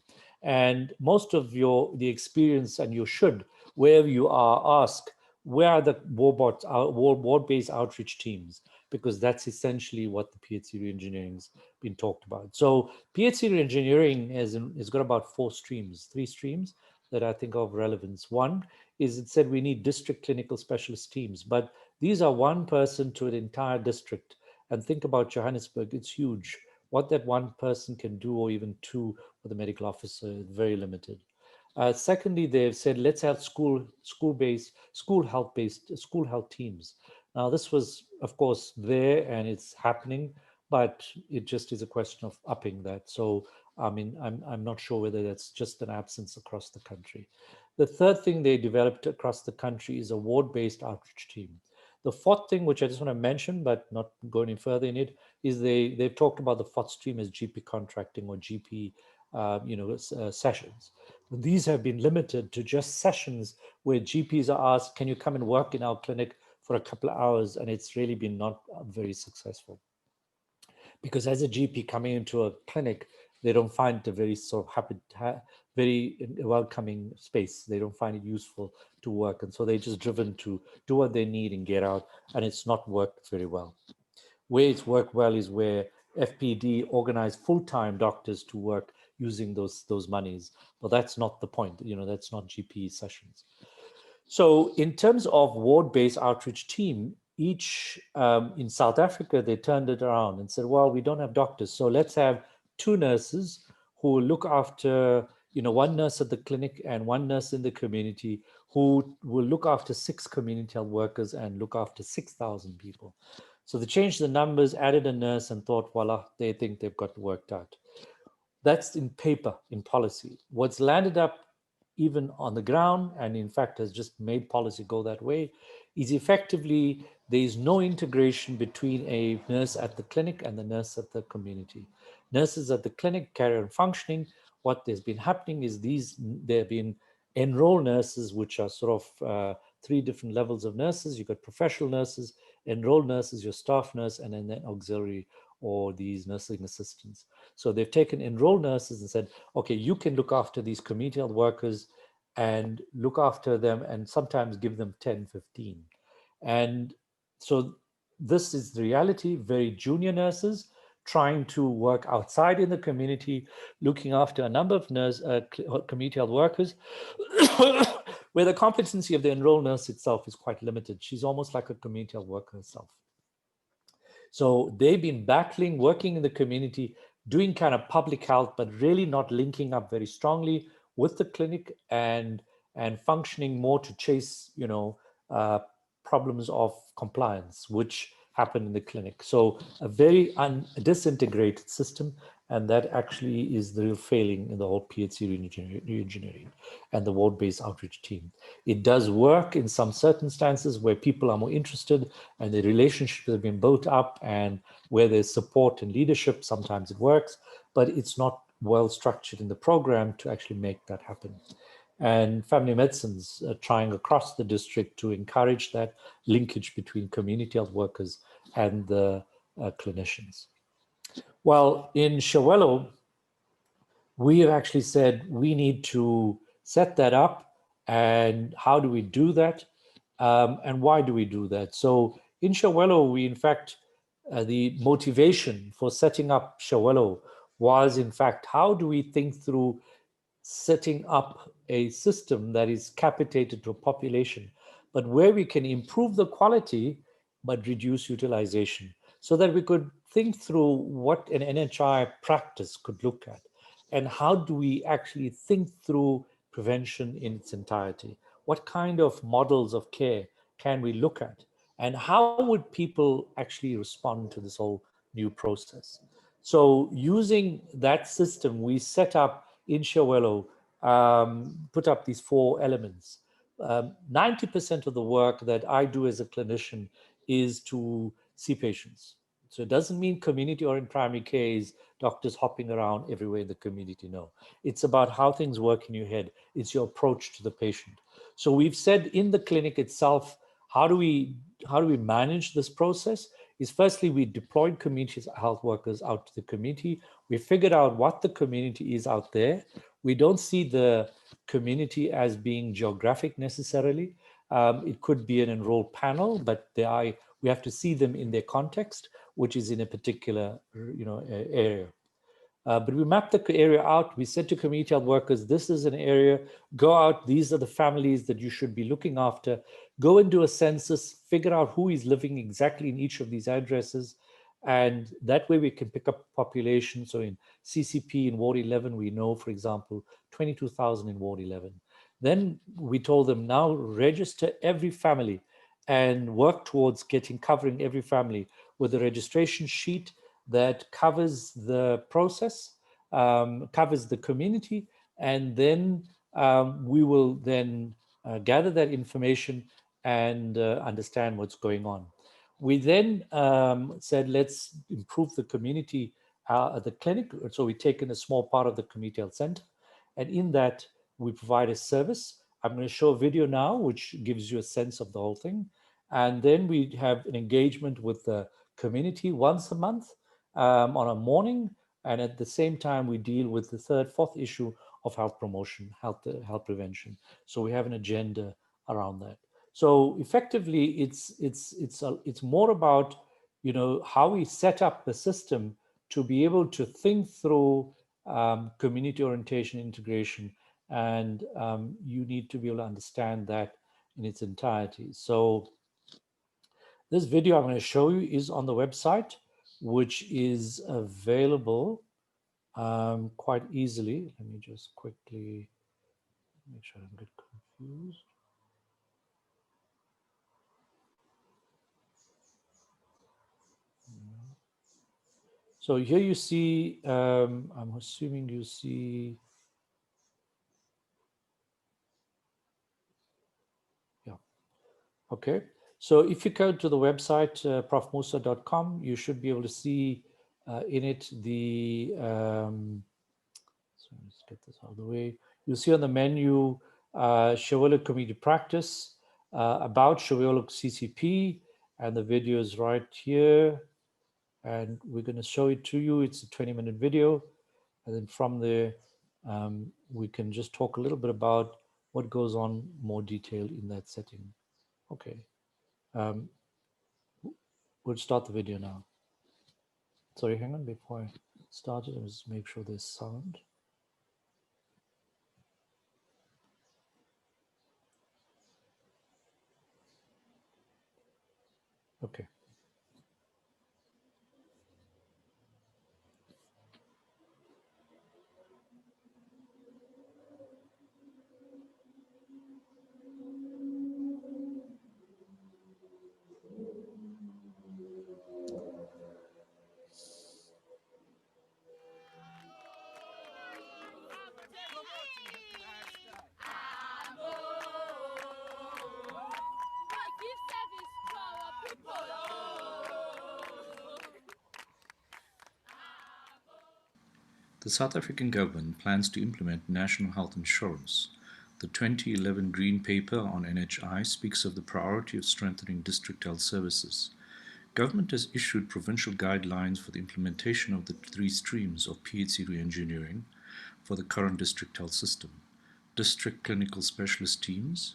And most of the experience, and you should, wherever you are, ask, where are the ward-based outreach teams? Because that's essentially what the PhD re-engineering's been talked about. So PhD re-engineering has got about three streams that I think are of relevance. One is it said we need district clinical specialist teams, but these are one person to an entire district. And think about Johannesburg, it's huge. What that one person can do, or even two with a medical officer, is very limited. Secondly, they've said let's have school health teams. Now, this was, of course, there and it's happening, but it just is a question of upping that. So, I mean, I'm not sure whether that's just an absence across the country. The third thing they developed across the country is a ward-based outreach team. The fourth thing, which I just want to mention, but not going any further in it, is they've talked about the fourth stream as GP contracting or GP, sessions. These have been limited to just sessions where GPs are asked, can you come and work in our clinic for a couple of hours? And it's really been not very successful. Because as a GP coming into a clinic, they don't find it a very sort of very welcoming space. They don't find it useful to work. And so they're just driven to do what they need and get out. And it's not worked very well. Where it's worked well is where FPD organized full-time doctors to work using those monies. But that's not the point. That's not GP sessions. So in terms of ward-based outreach team, each in South Africa, they turned it around and said, well, we don't have doctors. So let's have two nurses who look after, one nurse at the clinic and one nurse in the community who will look after 6 community health workers and look after 6,000 people. So they changed the numbers, added a nurse and thought, voila, they think they've got worked out. That's in paper, in policy. What's landed up even on the ground, and in fact has just made policy go that way, is effectively there is no integration between a nurse at the clinic and the nurse at the community. Nurses at the clinic carry on functioning. What has been happening is there have been enrolled nurses, which are sort of 3 different levels of nurses. You've got professional nurses, enrolled nurses, your staff nurse, and then auxiliary or these nursing assistants. So they've taken enrolled nurses and said, okay, you can look after these community health workers and look after them and sometimes give them 10, 15. And so this is the reality, very junior nurses trying to work outside in the community, looking after a number of community health workers, where the competency of the enrolled nurse itself is quite limited. She's almost like a community health worker herself. So they've been battling, working in the community, doing kind of public health, but really not linking up very strongly with the clinic and functioning more to chase, problems of compliance, which happen in the clinic. So a very disintegrated system, and that actually is the real failing in the whole PhD re-engineering and the ward-based outreach team. It does work in some circumstances where people are more interested and the relationships have been built up, and where there's support and leadership, sometimes it works, but it's not well structured in the program to actually make that happen. And family medicine's trying across the district to encourage that linkage between community health workers and the clinicians. Well, in Shawelo, we have actually said we need to set that up. And how do we do that? And why do we do that? So in Shawelo, we in fact, the motivation for setting up Shawelo was in fact, how do we think through setting up a system that is capitated to a population, but where we can improve the quality but reduce utilization, so that we could think through what an NHI practice could look at, and how do we actually think through prevention in its entirety. What kind of models of care can we look at, and how would people actually respond to this whole new process? So using that system, we set up in Shawelo, put up these 4 elements. 90% of the work that I do as a clinician is to see patients. So it doesn't mean community or in primary care is doctors hopping around everywhere in the community. No, it's about how things work in your head. It's your approach to the patient. So we've said in the clinic itself, how do we manage this process? Is firstly we deployed community health workers out to the community. We figured out what the community is out there. We don't see the community as being geographic necessarily. It could be an enrolled panel, but we have to see them in their context, which is in a particular area. But we mapped the area out. We said to community health workers, this is an area, go out. These are the families that you should be looking after. Go and do a census, figure out who is living exactly in each of these addresses. And that way we can pick up population. So in CCP in Ward 11, we know, for example, 22,000 in Ward 11. Then we told them now register every family and work towards covering every family with a registration sheet that covers the process, covers the community, and then we will then gather that information and understand what's going on. We then said, let's improve the community at the clinic. So we've taken a small part of the community health center, and in that we provide a service. I'm going to show a video now, which gives you a sense of the whole thing. And then we have an engagement with the community once a month on a morning, and at the same time we deal with the third, fourth issue of health promotion, health prevention. So we have an agenda around that. So effectively, it's more about how we set up the system to be able to think through community orientation integration, and you need to be able to understand that in its entirety. So this video I'm going to show you is on the website, which is available quite easily. Let me just quickly make sure I don't get confused. So here you see, I'm assuming you see, yeah, okay. So if you go to the website, profmusa.com, you should be able to see in it the, so let's get this out of the way. You'll see on the menu, Shavuot Community Practice, about Shavuot CCP, and the video is right here. And we're going to show it to you. It's a 20-minute video. And then from there, we can just talk a little bit about what goes on more detailed in that setting. Okay. We'll start the video now. Sorry, hang on before I start it. Let's make sure there's sound. Okay. The South African government plans to implement national health insurance. The 2011 Green Paper on NHI speaks of the priority of strengthening district health services. Government has issued provincial guidelines for the implementation of the three streams of PHC re-engineering for the current district health system: district clinical specialist teams,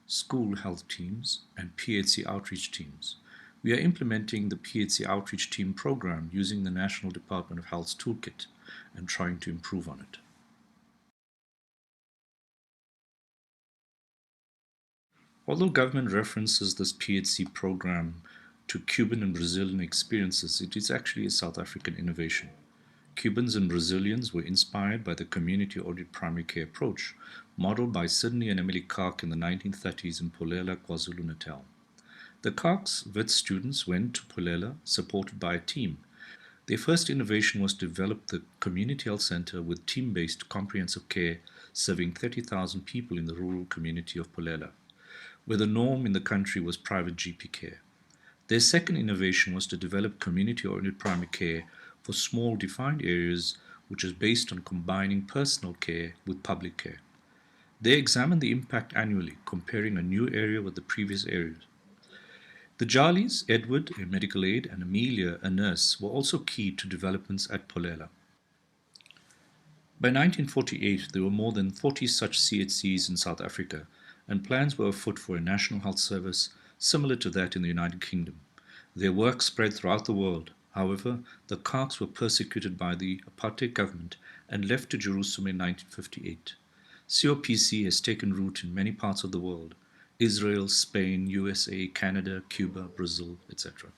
school health teams, and PHC outreach teams. We are implementing the PHC outreach team program using the National Department of Health's toolkit and trying to improve on it. Although government references this PHC program to Cuban and Brazilian experiences, it is actually a South African innovation. Cubans and Brazilians were inspired by the community-oriented primary care approach modeled by Sidney and Emily Kark in the 1930s in Phulela, KwaZulu-Natal. The Karks Wits students went to Phulela supported by a team. Their first innovation was to develop the community health center with team-based comprehensive care serving 30,000 people in the rural community of Phulela, where the norm in the country was private GP care. Their second innovation was to develop community-oriented primary care for small defined areas, which is based on combining personal care with public care. They examined the impact annually, comparing a new area with the previous areas. The Jarleys, Edward, a medical aide, and Amelia, a nurse, were also key to developments at Polela. By 1948, there were more than 40 such CHCs in South Africa, and plans were afoot for a national health service similar to that in the United Kingdom. Their work spread throughout the world. However, the Karks were persecuted by the apartheid government and left to Jerusalem in 1958. COPC has taken root in many parts of the world: Israel, Spain, USA, Canada, Cuba, Brazil, etc.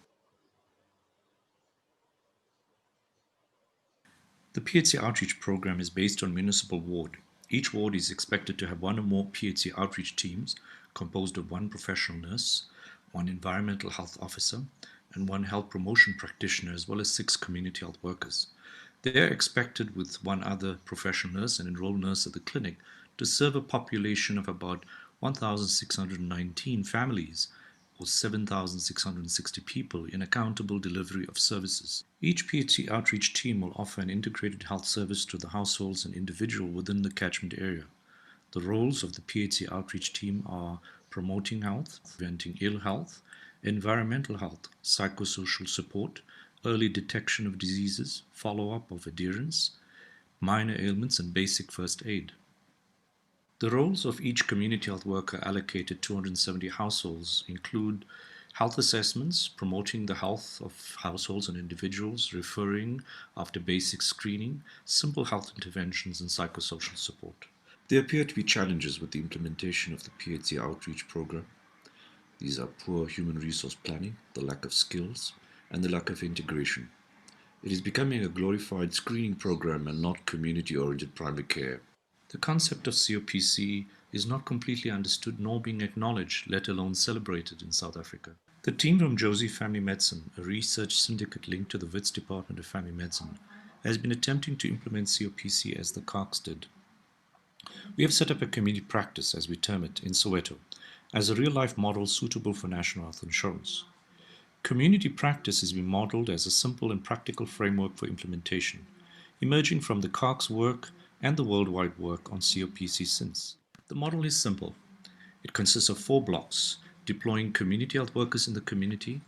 The PHC outreach program is based on municipal ward. Each ward is expected to have one or more PHC outreach teams composed of one professional nurse, one environmental health officer, and one health promotion practitioner, as well as 6 community health workers. They are expected, with one other professional nurse and enrolled nurse at the clinic, to serve a population of about 1,619 families, or 7,660 people, in accountable delivery of services. Each PHC outreach team will offer an integrated health service to the households and individual within the catchment area. The roles of the PHC outreach team are promoting health, preventing ill health, environmental health, psychosocial support, early detection of diseases, follow-up of adherence, minor ailments, and basic first aid. The roles of each community health worker allocated 270 households include health assessments, promoting the health of households and individuals, referring after basic screening, simple health interventions, and psychosocial support. There appear to be challenges with the implementation of the PHC outreach program. These are poor human resource planning, the lack of skills, and the lack of integration. It is becoming a glorified screening program and not community-oriented primary care. The concept of COPC is not completely understood nor being acknowledged, let alone celebrated, in South Africa. The team from Josie Family Medicine, a research syndicate linked to the Wits Department of Family Medicine, has been attempting to implement COPC as the Karks did. We have set up a community practice, as we term it, in Soweto, as a real-life model suitable for national health insurance. Community practice has been modeled as a simple and practical framework for implementation, emerging from the Karks work and the worldwide work on COPC since. The model is simple. It consists of 4 blocks: deploying community health workers in the community,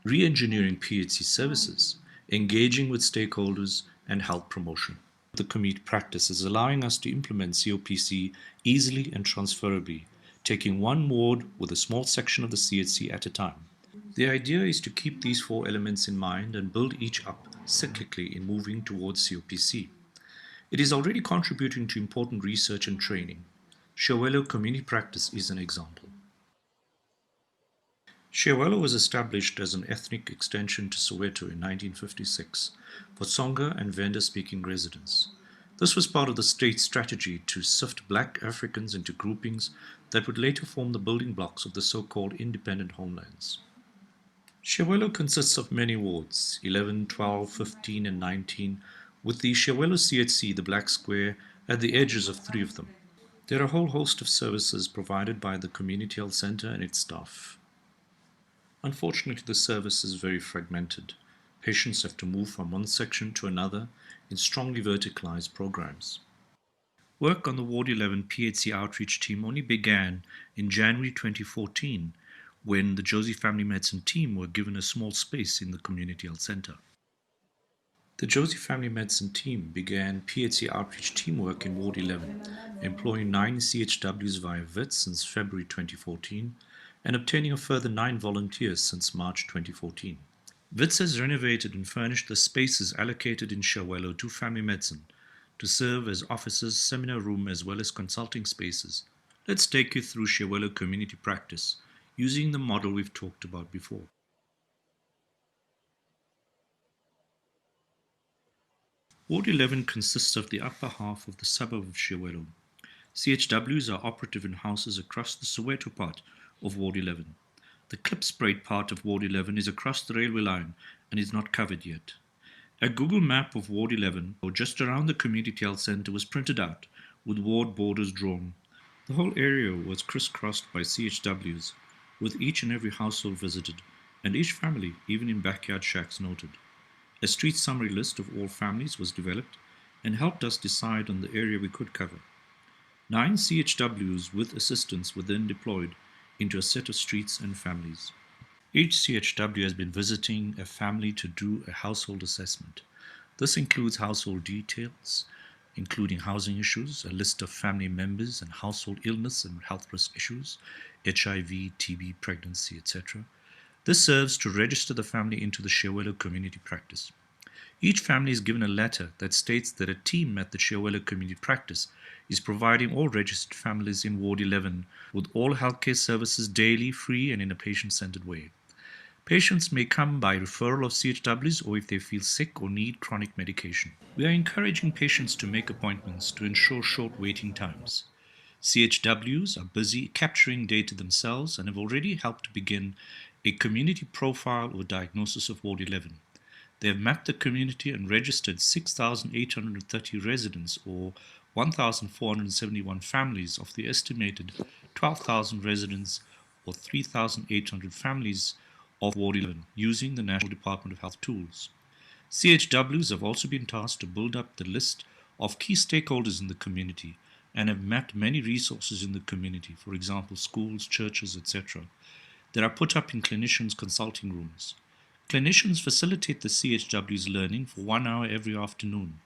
re-engineering PHC services, engaging with stakeholders, and health promotion. The community practice is allowing us to implement COPC easily and transferably, taking one ward with a small section of the CHC at a time. The idea is to keep these 4 elements in mind and build each up cyclically in moving towards COPC. It is already contributing to important research and training. Shawelo Community Practice is an example. Shawelo was established as an ethnic extension to Soweto in 1956 for Tsonga and Venda-speaking residents. This was part of the state's strategy to sift black Africans into groupings that would later form the building blocks of the so-called independent homelands. Shawelo consists of many wards, 11, 12, 15, and 19, with the Shawelo CHC, the black square, at the edges of 3 of them. There are a whole host of services provided by the Community Health Center and its staff. Unfortunately, the service is very fragmented. Patients have to move from one section to another in strongly verticalized programs. Work on the Ward 11 PHC outreach team only began in January 2014, when the Josie Family Medicine team were given a small space in the Community Health Center. The Josie Family Medicine team began PHC outreach teamwork in Ward 11, employing 9 CHWs via WITS since February 2014 and obtaining a further 9 volunteers since March 2014. WITS has renovated and furnished the spaces allocated in Shawelo to Family Medicine to serve as offices, seminar room, as well as consulting spaces. Let's take you through Shawelo community practice using the model we've talked about before. Ward 11 consists of the upper half of the suburb of Shawelo. CHWs are operative in houses across the Soweto part of Ward 11. The clip-sprayed part of Ward 11 is across the railway line and is not covered yet. A Google map of Ward 11, or just around the Community Health Center, was printed out with ward borders drawn. The whole area was crisscrossed by CHWs, with each and every household visited, and each family, even in backyard shacks, noted. A street summary list of all families was developed and helped us decide on the area we could cover. 9 CHWs with assistants were then deployed into a set of streets and families. Each CHW has been visiting a family to do a household assessment. This includes household details, including housing issues, a list of family members and household illness and health risk issues, HIV, TB, pregnancy, etc. This serves to register the family into the Shewelo community practice. Each family is given a letter that states that a team at the Shewelo community practice is providing all registered families in Ward 11 with all healthcare services daily, free, and in a patient-centered way. Patients may come by referral of CHWs or if they feel sick or need chronic medication. We are encouraging patients to make appointments to ensure short waiting times. CHWs are busy capturing data themselves and have already helped to begin a community profile or diagnosis of Ward 11. They have mapped the community and registered 6,830 residents or 1,471 families of the estimated 12,000 residents or 3,800 families of Ward 11 using the National Department of Health tools. CHWs have also been tasked to build up the list of key stakeholders in the community and have mapped many resources in the community, for example, schools, churches, etc., that are put up in clinicians' consulting rooms. Clinicians facilitate the CHW's learning for 1 hour every afternoon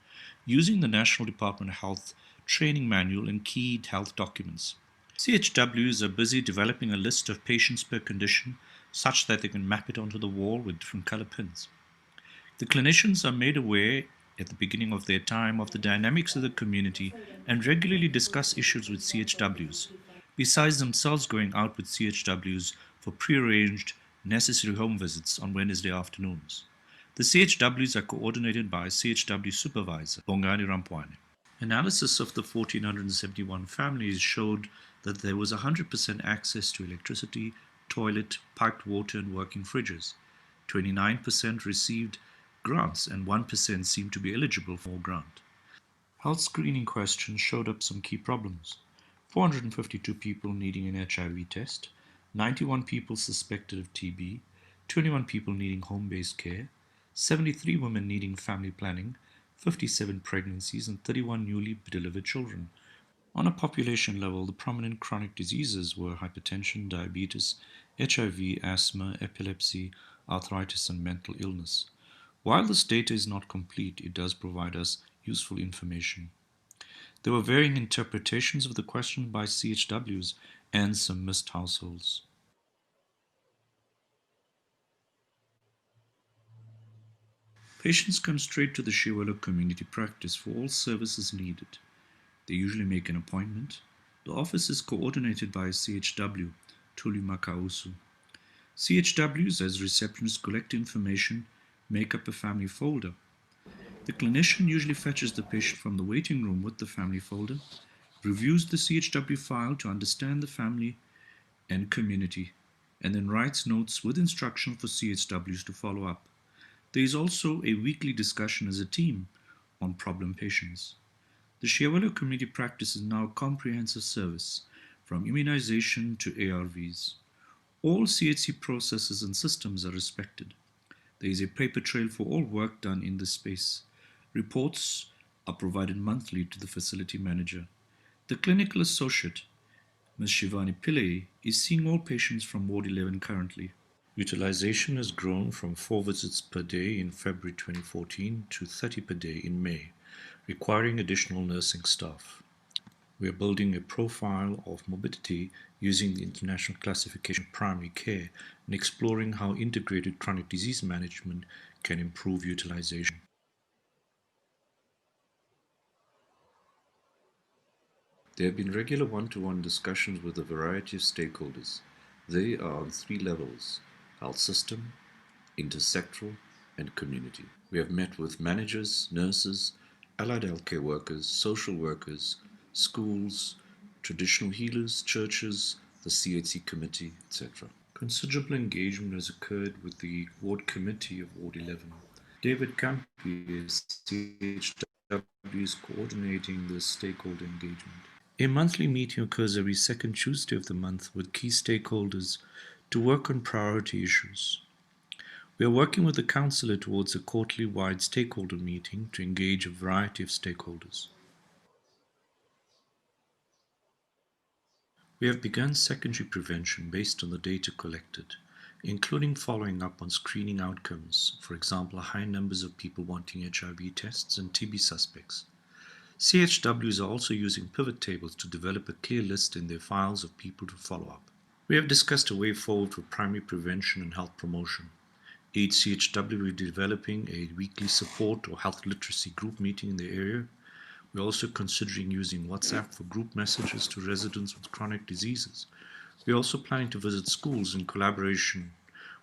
using the National Department of Health training manual and key health documents. CHWs are busy developing a list of patients per condition such that they can map it onto the wall with different color pins. The clinicians are made aware at the beginning of their time of the dynamics of the community and regularly discuss issues with CHWs, besides themselves going out with CHWs for prearranged necessary home visits on Wednesday afternoons. The CHWs are coordinated by a CHW supervisor, Bongani Rampwane. Analysis of the 1,471 families showed that there was 100% access to electricity, toilet, piped water, and working fridges. 29% received grants and 1% seemed to be eligible for a grant. Health screening questions showed up some key problems. 452 people needing an HIV test, 91 people suspected of TB, 21 people needing home-based care, 73 women needing family planning, 57 pregnancies, and 31 newly delivered children. On a population level, the prominent chronic diseases were hypertension, diabetes, HIV, asthma, epilepsy, arthritis, and mental illness. While this data is not complete, it does provide us useful information. There were varying interpretations of the question by CHWs and some missed households. Patients come straight to the Shewelo community practice for all services needed. They usually make an appointment. The office is coordinated by a CHW, Tuli Makausu. CHWs, as receptionists, collect information, make up a family folder. The clinician usually fetches the patient from the waiting room with the family folder, reviews the CHW file to understand the family and community, and then writes notes with instruction for CHWs to follow up. There is also a weekly discussion as a team on problem patients. The Shewelo community practice is now a comprehensive service, from immunization to ARVs. All CHC processes and systems are respected. There is a paper trail for all work done in this space. Reports are provided monthly to the facility manager. The clinical associate, Ms. Shivani Pillai, is seeing all patients from Ward 11 currently. Utilization has grown from 4 visits per day in February 2014 to 30 per day in May, requiring additional nursing staff. We are building a profile of morbidity using the International Classification of Primary Care and exploring how integrated chronic disease management can improve utilization. There have been regular one-to-one discussions with a variety of stakeholders. They are on 3 levels: health system, intersectoral, and community. We have met with managers, nurses, allied healthcare workers, social workers, schools, traditional healers, churches, the CHC committee, etc. Considerable engagement has occurred with the ward committee of Ward 11. David Campi, CHW, is coordinating this stakeholder engagement. A monthly meeting occurs every second Tuesday of the month with key stakeholders to work on priority issues. We are working with the councillor towards a quarterly-wide stakeholder meeting to engage a variety of stakeholders. We have begun secondary prevention based on the data collected, including following up on screening outcomes, for example, high numbers of people wanting HIV tests and TB suspects. CHWs are also using pivot tables to develop a clear list in their files of people to follow up. We have discussed a way forward for primary prevention and health promotion. Each CHW will be developing a weekly support or health literacy group meeting in the area. We're also considering using WhatsApp for group messages to residents with chronic diseases. We're also planning to visit schools in collaboration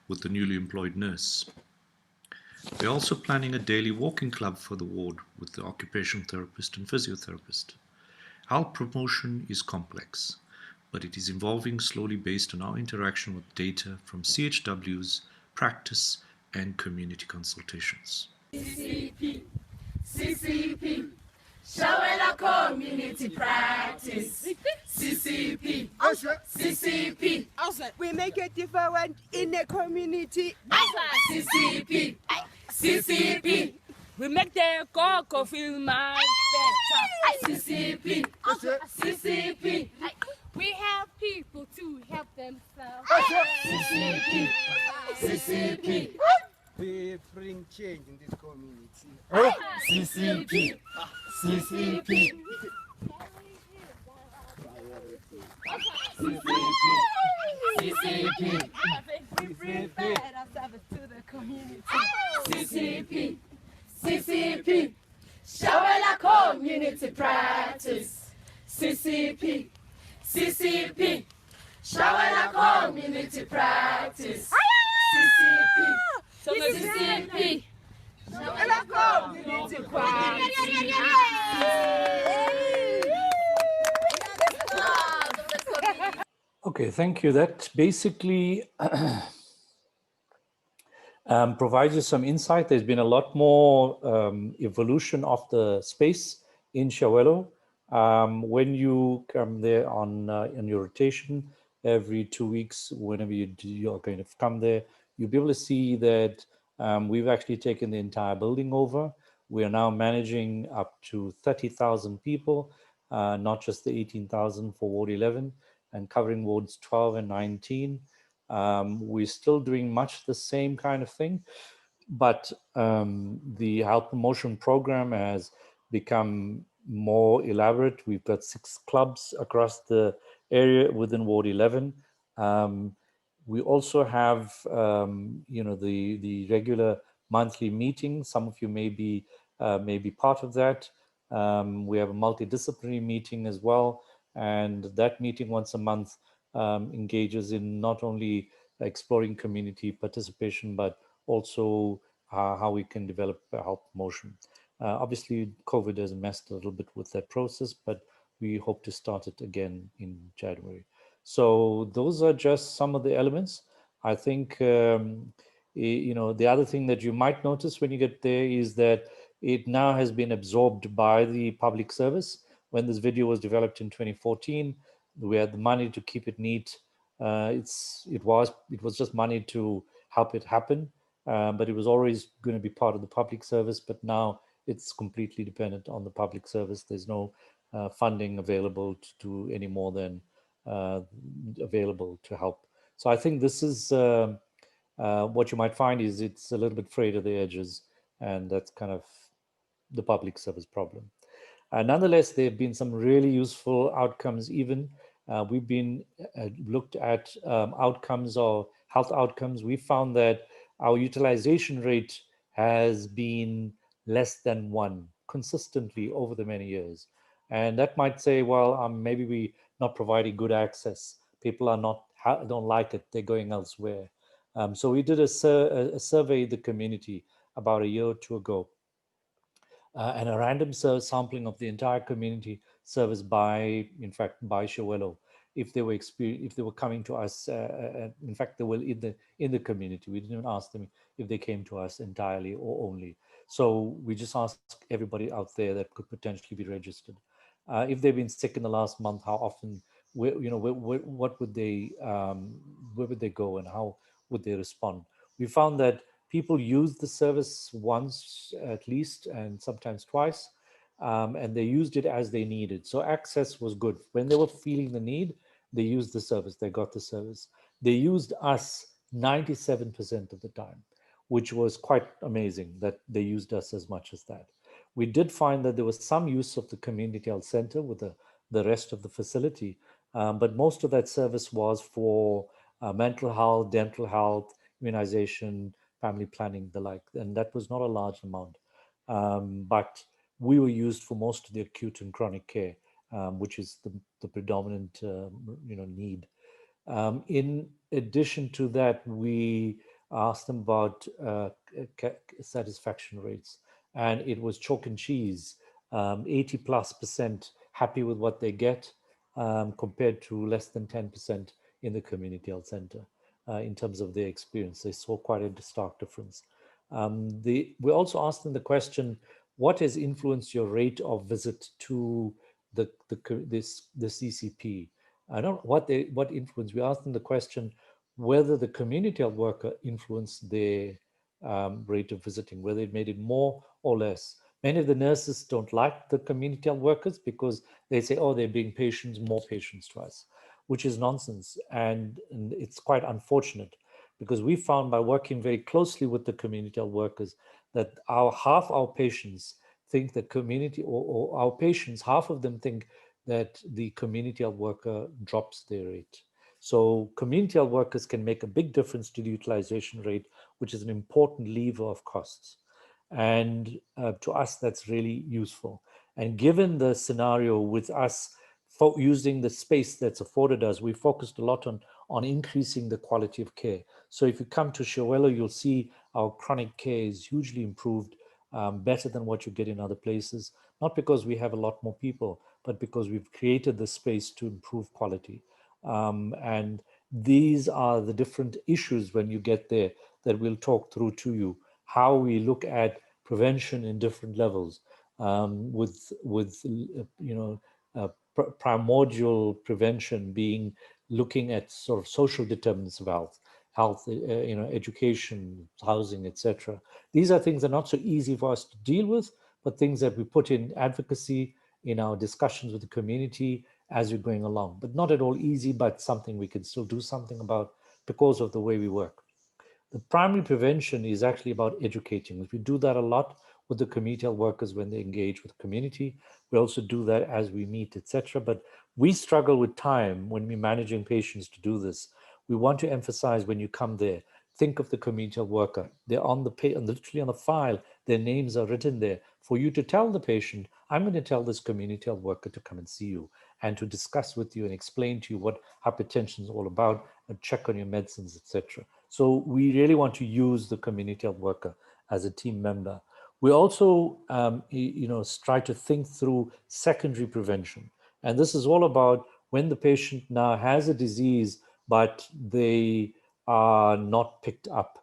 with the newly employed nurse. We're also planning a daily walking club for the ward with the occupational therapist and physiotherapist. Health promotion is complex, but it is evolving slowly based on our interaction with data from CHWs, practice, and community consultations. CCP, CCP, Shawela community practice. CCP, CCP, we make a difference in the community. CCP, CCP, We make the cocoa feel my better. CCP, CCP, We have people to help themselves. CCP, CCP, We bring change in this community. CCP, CCP, CCP, We bring better service to the community. CCP, CCP, Shawela community practice. CCP, CCP, Shawela community practice. CCP, CCP, Shawela community practice. Okay, thank you. That basically provides you some insight. There's been a lot more evolution of the space in Shawelo. When you come there on in your rotation every 2 weeks, whenever you're going to come there, you'll be able to see that we've actually taken the entire building over. We are now managing up to 30,000 people, not just the 18,000 for Ward 11, and covering wards 12 and 19. We're still doing much the same kind of thing, but the health promotion program has become more elaborate. We've got 6 clubs across the area within Ward 11. We also have, the regular monthly meetings. Some of you may be part of that. We have a multidisciplinary meeting as well, and that meeting once a month engages in not only exploring community participation, but also how we can develop health promotion. Obviously, COVID has messed a little bit with that process, but we hope to start it again in January. So those are just some of the elements. I think, the other thing that you might notice when you get there is that it now has been absorbed by the public service. When this video was developed in 2014, we had the money to keep it neat. It was just money to help it happen, but it was always going to be part of the public service. But now it's completely dependent on the public service. There's no funding available to do any more than available to help. So I think this is what you might find is it's a little bit frayed at the edges, and that's kind of the public service problem. Nonetheless, there have been some really useful outcomes even. We've been looked at outcomes or health outcomes. We found that our utilization rate has been less than 1 consistently over the many years. And that might say, well, maybe we're not providing good access. People don't like it. They're going elsewhere. So we did a survey of the community about a year or 2 ago. And a random sampling of the entire community serviced by Shawelo, if they were coming to us. In fact, they were in the community. We didn't even ask them if they came to us entirely or only. So we just asked everybody out there that could potentially be registered. If they've been sick in the last month, how often? What would they? Where would they go, and how would they respond? We found that People used the service once at least, and sometimes twice, and they used it as they needed. So access was good. When they were feeling the need, they used the service, they got the service. They used us 97% of the time, which was quite amazing that they used us as much as that. We did find that there was some use of the community health center with the rest of the facility, but most of that service was for mental health, dental health, immunization, family planning, the like, and that was not a large amount. But we were used for most of the acute and chronic care, which is the predominant need. In addition to that, we asked them about satisfaction rates, and it was chalk and cheese. 80+% happy with what they get, compared to less than 10% in the community health center. In terms of their experience, they saw quite a stark difference. We also asked them the question, what has influenced your rate of visit to the CCP? I don't know what influence. We asked them the question whether the community health worker influenced their rate of visiting, whether it made it more or less. Many of the nurses don't like the community health workers because they say, oh, they're being patients, more patients to us, which is nonsense. And it's quite unfortunate because we found by working very closely with the community health workers that half our patients think that or our patients, half of them think that the community health worker drops their rate. So community health workers can make a big difference to the utilization rate, which is an important lever of costs. And to us, that's really useful. And given the scenario with us using the space that's afforded us, we focused a lot on increasing the quality of care. So if you come to Shawelo, you'll see our chronic care is hugely improved, better than what you get in other places, not because we have a lot more people, but because we've created the space to improve quality. And these are the different issues when you get there that we'll talk through to you, how we look at prevention in different levels, with primordial prevention being looking at sort of social determinants of health, education, housing, etc. These are things that are not so easy for us to deal with, but things that we put in advocacy in our discussions with the community as we're going along. But not at all easy, but something we can still do something about because of the way we work. The primary prevention is actually about educating. We do that a lot with the community health workers when they engage with the community. We also do that as we meet, etc. But we struggle with time when we're managing patients to do this. We want to emphasize when you come there, think of the community health worker. They're on the literally on the file, their names are written there for you to tell the patient, I'm going to tell this community health worker to come and see you and to discuss with you and explain to you what hypertension is all about and check on your medicines, etc. So we really want to use the community health worker as a team member. We also, try to think through secondary prevention. And this is all about when the patient now has a disease, but they are not picked up.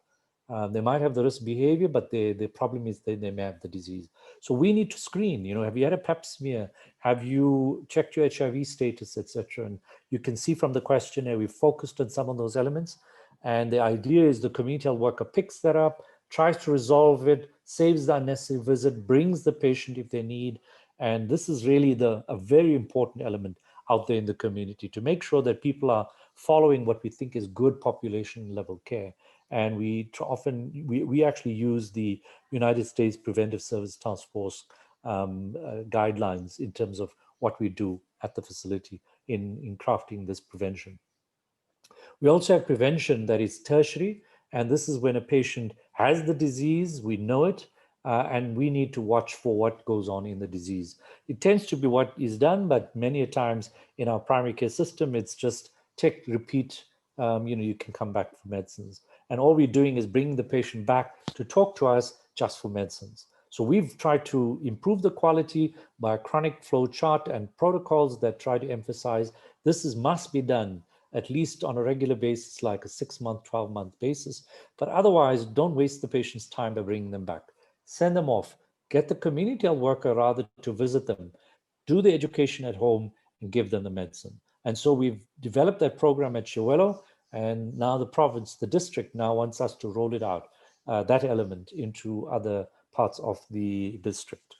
They might have the risk behavior, but the problem is they may have the disease. So we need to screen, have you had a pap smear? Have you checked your HIV status, etc.? And you can see from the questionnaire, we focused on some of those elements. And the idea is the community health worker picks that up, tries to resolve it, saves the unnecessary visit, brings the patient if they need. And this is really a very important element out there in the community to make sure that people are following what we think is good population level care. And we actually use the United States Preventive Service Task Force guidelines in terms of what we do at the facility in crafting this prevention. We also have prevention that is tertiary, and this is when a patient has the disease, we know it, and we need to watch for what goes on in the disease. It tends to be what is done, but many a times in our primary care system, it's just take, repeat, you can come back for medicines. And all we're doing is bringing the patient back to talk to us just for medicines. So we've tried to improve the quality by a chronic flow chart and protocols that try to emphasize this must be done at least on a regular basis, like a 6-month, 12-month basis. But otherwise, don't waste the patient's time by bringing them back. Send them off. Get the community health worker rather to visit them, do the education at home, and give them the medicine. And so we've developed that program at Shawelo, and now the province, the district now wants us to roll it out. that element into other parts of the district.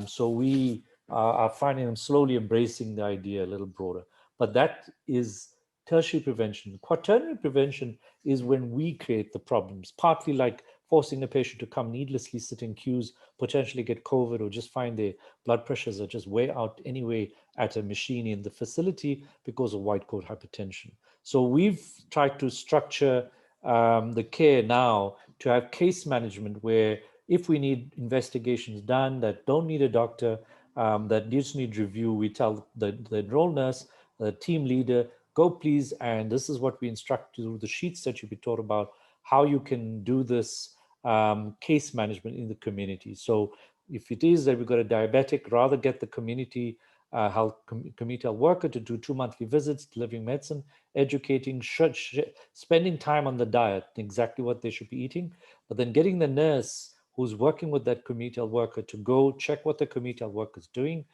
So we are finding them slowly embracing the idea a little broader. But that is tertiary prevention. Quaternary prevention is when we create the problems, partly like forcing a patient to come needlessly, sit in queues, potentially get COVID, or just find their blood pressures are just way out anyway at a machine in the facility because of white coat hypertension. So we've tried to structure the care now to have case management where if we need investigations done that don't need a doctor, that just need review, we tell the enrolled nurse, the team leader, go please, and this is what we instruct you, the sheets that you be taught about, how you can do this case management in the community. So if it is that we've got a diabetic, rather get the community community health worker to do 2 monthly visits, delivering medicine, educating, spending time on the diet, exactly what they should be eating, but then getting the nurse who's working with that community health worker to go check what the community health worker is doing,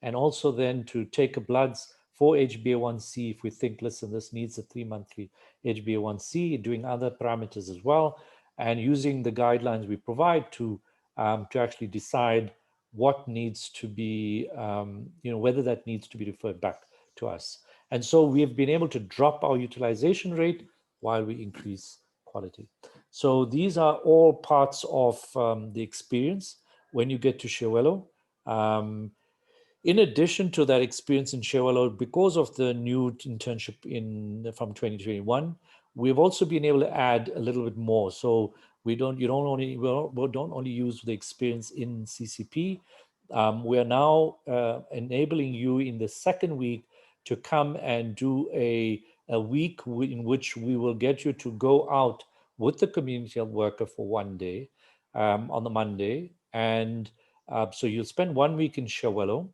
and also then to take a bloods for HbA1c if we think, listen, this needs a 3-monthly HbA1c, doing other parameters as well, and using the guidelines we provide to actually decide what needs to be, whether that needs to be referred back to us. And so we have been able to drop our utilization rate while we increase quality. So these are all parts of the experience when you get to Shewelo. In addition to that experience in Shewelo, because of the new internship from 2021, we've also been able to add a little bit more. So we don't only use the experience in CCP. We are now enabling you in the second week to come and do a week in which we will get you to go out with the community health worker for 1 day on the Monday. And so you'll spend 1 week in Shewelo,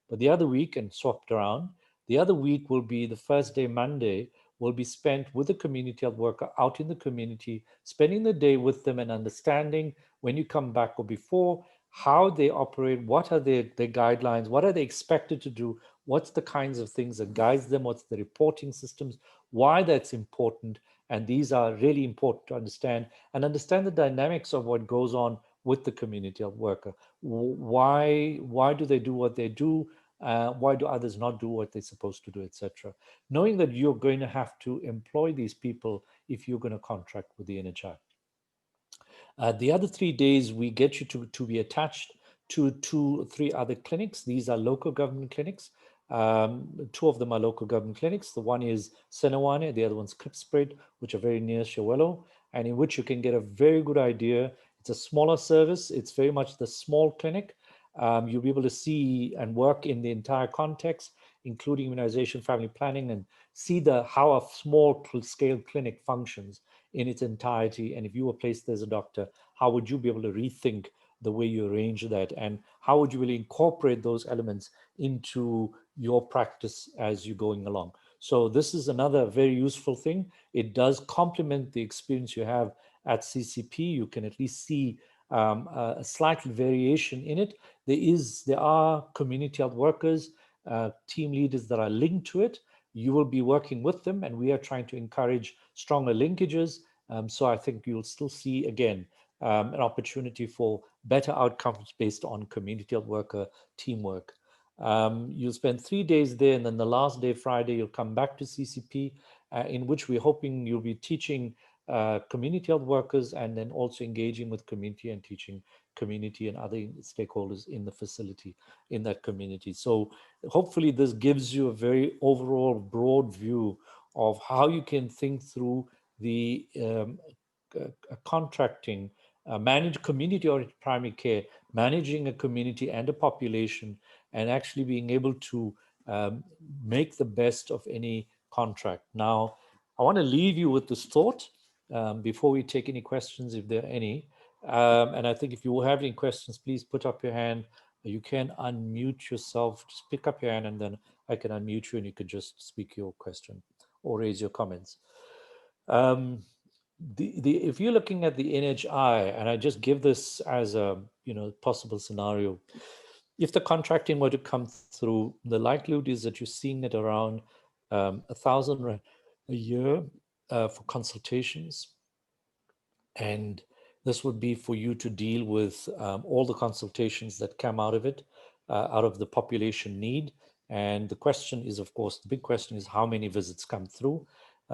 but the other week, and swapped around, the other week will be the first day, Monday, will be spent with the community health worker out in the community, spending the day with them and understanding when you come back or before, how they operate, what are their guidelines, what are they expected to do, what's the kinds of things that guides them, what's the reporting systems, why that's important. And these are really important to understand the dynamics of what goes on with the community health worker. Why do they do what they do? Why do others not do what they're supposed to do, etc. Knowing that you're going to have to employ these people if you're going to contract with the NHI. The other 3 days, we get you to be attached to 2 or 3 other clinics. These are local government clinics. 2 of them are local government clinics. The one is Senawane, the other one's Klipspruit, which are very near Shewelo, and in which you can get a very good idea. It's a smaller service. It's very much the small clinic. You'll be able to see and work in the entire context, including immunization, family planning, and see how a small scale clinic functions in its entirety. And if you were placed as a doctor, how would you be able to rethink the way you arrange that? And how would you really incorporate those elements into your practice as you're going along? So this is another very useful thing. It does complement the experience you have at CCP. You can at least see a slight variation in it. There are community health workers, team leaders that are linked to it. You will be working with them, and we are trying to encourage stronger linkages. So I think you'll still see, again, an opportunity for better outcomes based on community health worker teamwork. You'll spend 3 days there, and then the last day, Friday, you'll come back to CCP, in which we're hoping you'll be teaching community health workers, and then also engaging with community and teaching community and other stakeholders in the facility, in that community. So hopefully this gives you a very overall broad view of how you can think through the contracting, manage community-oriented primary care, managing a community and a population, and actually being able to make the best of any contract. Now, I want to leave you with this thought before we take any questions, if there are any. And I think if you have any questions, please put up your hand. You can unmute yourself. Just pick up your hand, and then I can unmute you, and you could just speak your question or raise your comments. If you're looking at the NHI, and I just give this as a possible scenario, if the contracting were to come through, the likelihood is that you're seeing it around 1,000 a year for consultations, and This would be for you to deal with all the consultations that come out of it, out of the population need. And the question is, of course, the big question is how many visits come through.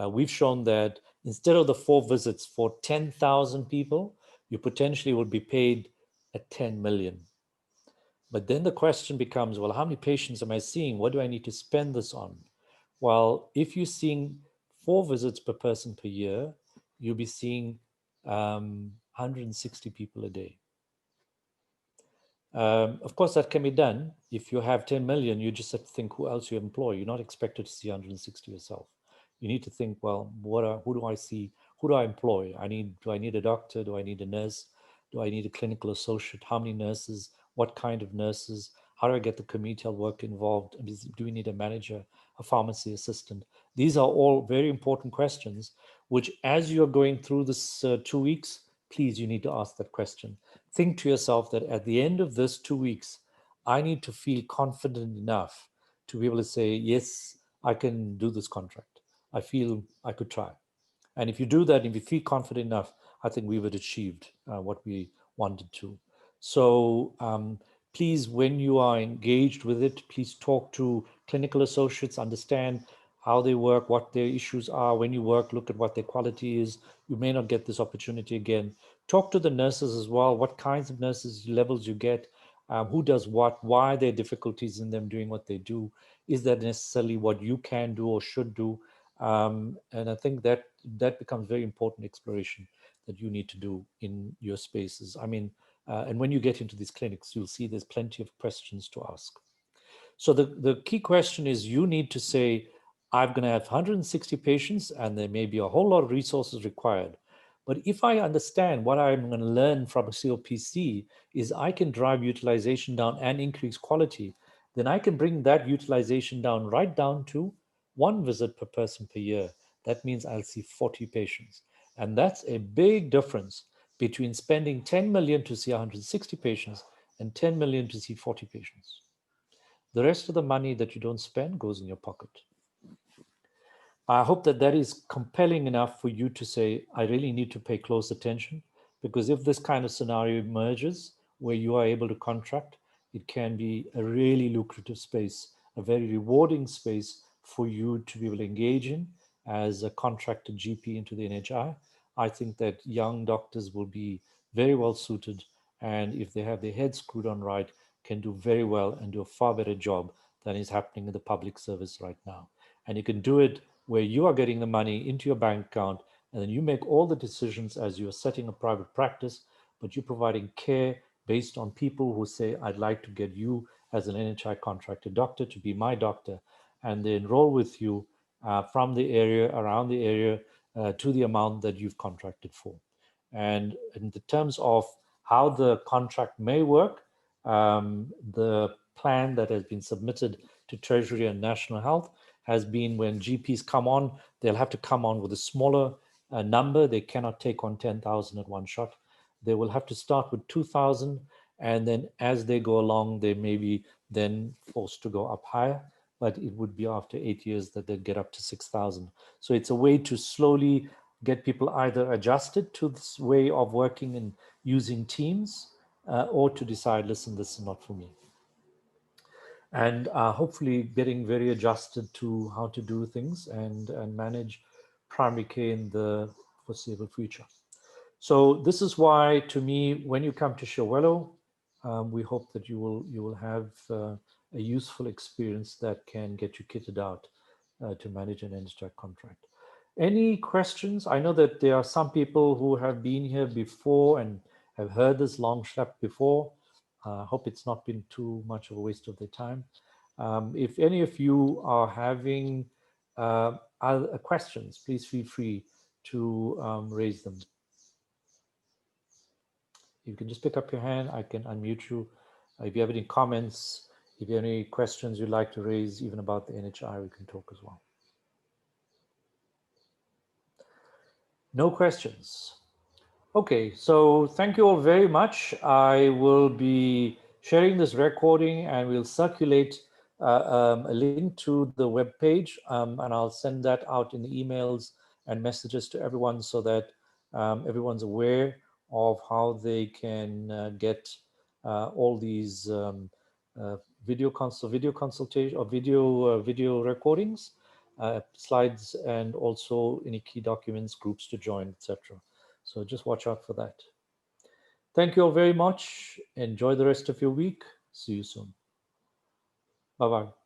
We've shown that instead of the 4 visits for 10,000 people, you potentially will be paid at 10 million. But then the question becomes, well, how many patients am I seeing? What do I need to spend this on? Well, if you're seeing 4 visits per person per year, you'll be seeing 160 people a day. Of course, that can be done. If you have 10 million, you just have to think who else you employ. You're not expected to see 160 yourself. You need to think, well, who do I see? Who do I employ? Do I need a doctor? Do I need a nurse? Do I need a clinical associate? How many nurses? What kind of nurses? How do I get the community health work involved? Do we need a manager, a pharmacy assistant? These are all very important questions, which as you're going through this 2 weeks, please, you need to ask that question. Think to yourself that at the end of this 2 weeks, I need to feel confident enough to be able to say, yes, I can do this contract. I feel I could try. And if you do that, if you feel confident enough, I think we would have achieved what we wanted to. So please, when you are engaged with it, please talk to clinical associates, understand how they work, what their issues are. When you work, look at what their quality is. You may not get this opportunity again. Talk to the nurses as well, what kinds of nurses levels you get, who does what, why are there difficulties in them doing what they do? Is that necessarily what you can do or should do? And I think that becomes very important exploration that you need to do in your spaces. I mean, and when you get into these clinics, you'll see there's plenty of questions to ask. So the key question is you need to say, I'm going to have 160 patients and there may be a whole lot of resources required. But if I understand what I'm going to learn from a COPC is I can drive utilization down and increase quality, then I can bring that utilization down right down to 1 visit per person per year. That means I'll see 40 patients. And that's a big difference between spending 10 million to see 160 patients and 10 million to see 40 patients. The rest of the money that you don't spend goes in your pocket. I hope that that is compelling enough for you to say, I really need to pay close attention, because if this kind of scenario emerges where you are able to contract, it can be a really lucrative space, a very rewarding space for you to be able to engage in as a contracted GP into the NHI. I think that young doctors will be very well suited, and if they have their heads screwed on right, can do very well and do a far better job than is happening in the public service right now. And you can do it where you are getting the money into your bank account, and then you make all the decisions as you're setting a private practice, but you're providing care based on people who say, I'd like to get you as an NHI contracted doctor to be my doctor, and they enroll with you from the area, around the area, to the amount that you've contracted for. And in the terms of how the contract may work, the plan that has been submitted to Treasury and National Health has been when GPs come on, they'll have to come on with a smaller number. They cannot take on 10,000 at one shot. They will have to start with 2,000, and then as they go along, they may be then forced to go up higher, but it would be after 8 years that they'd get up to 6,000. So it's a way to slowly get people either adjusted to this way of working and using teams, or to decide, listen, this is not for me. And hopefully getting very adjusted to how to do things and manage primary care in the foreseeable future. So this is why, to me, when you come to Shawelo, we hope that you will have a useful experience that can get you kitted out to manage an NHI contract. Any questions? I know that there are some people who have been here before and have heard this long schlep before. I hope it's not been too much of a waste of their time. If any of you are having other questions, please feel free to raise them. You can just pick up your hand. I can unmute you. If you have any comments, if you have any questions you'd like to raise, even about the NHI, we can talk as well. No questions. Okay, so thank you all very much. I will be sharing this recording and we'll circulate a link to the web page, and I'll send that out in the emails and messages to everyone so that everyone's aware of how they can get all these video consultation or video recordings, slides, and also any key documents, groups to join, etc. So just watch out for that. Thank you all very much. Enjoy the rest of your week. See you soon. Bye-bye.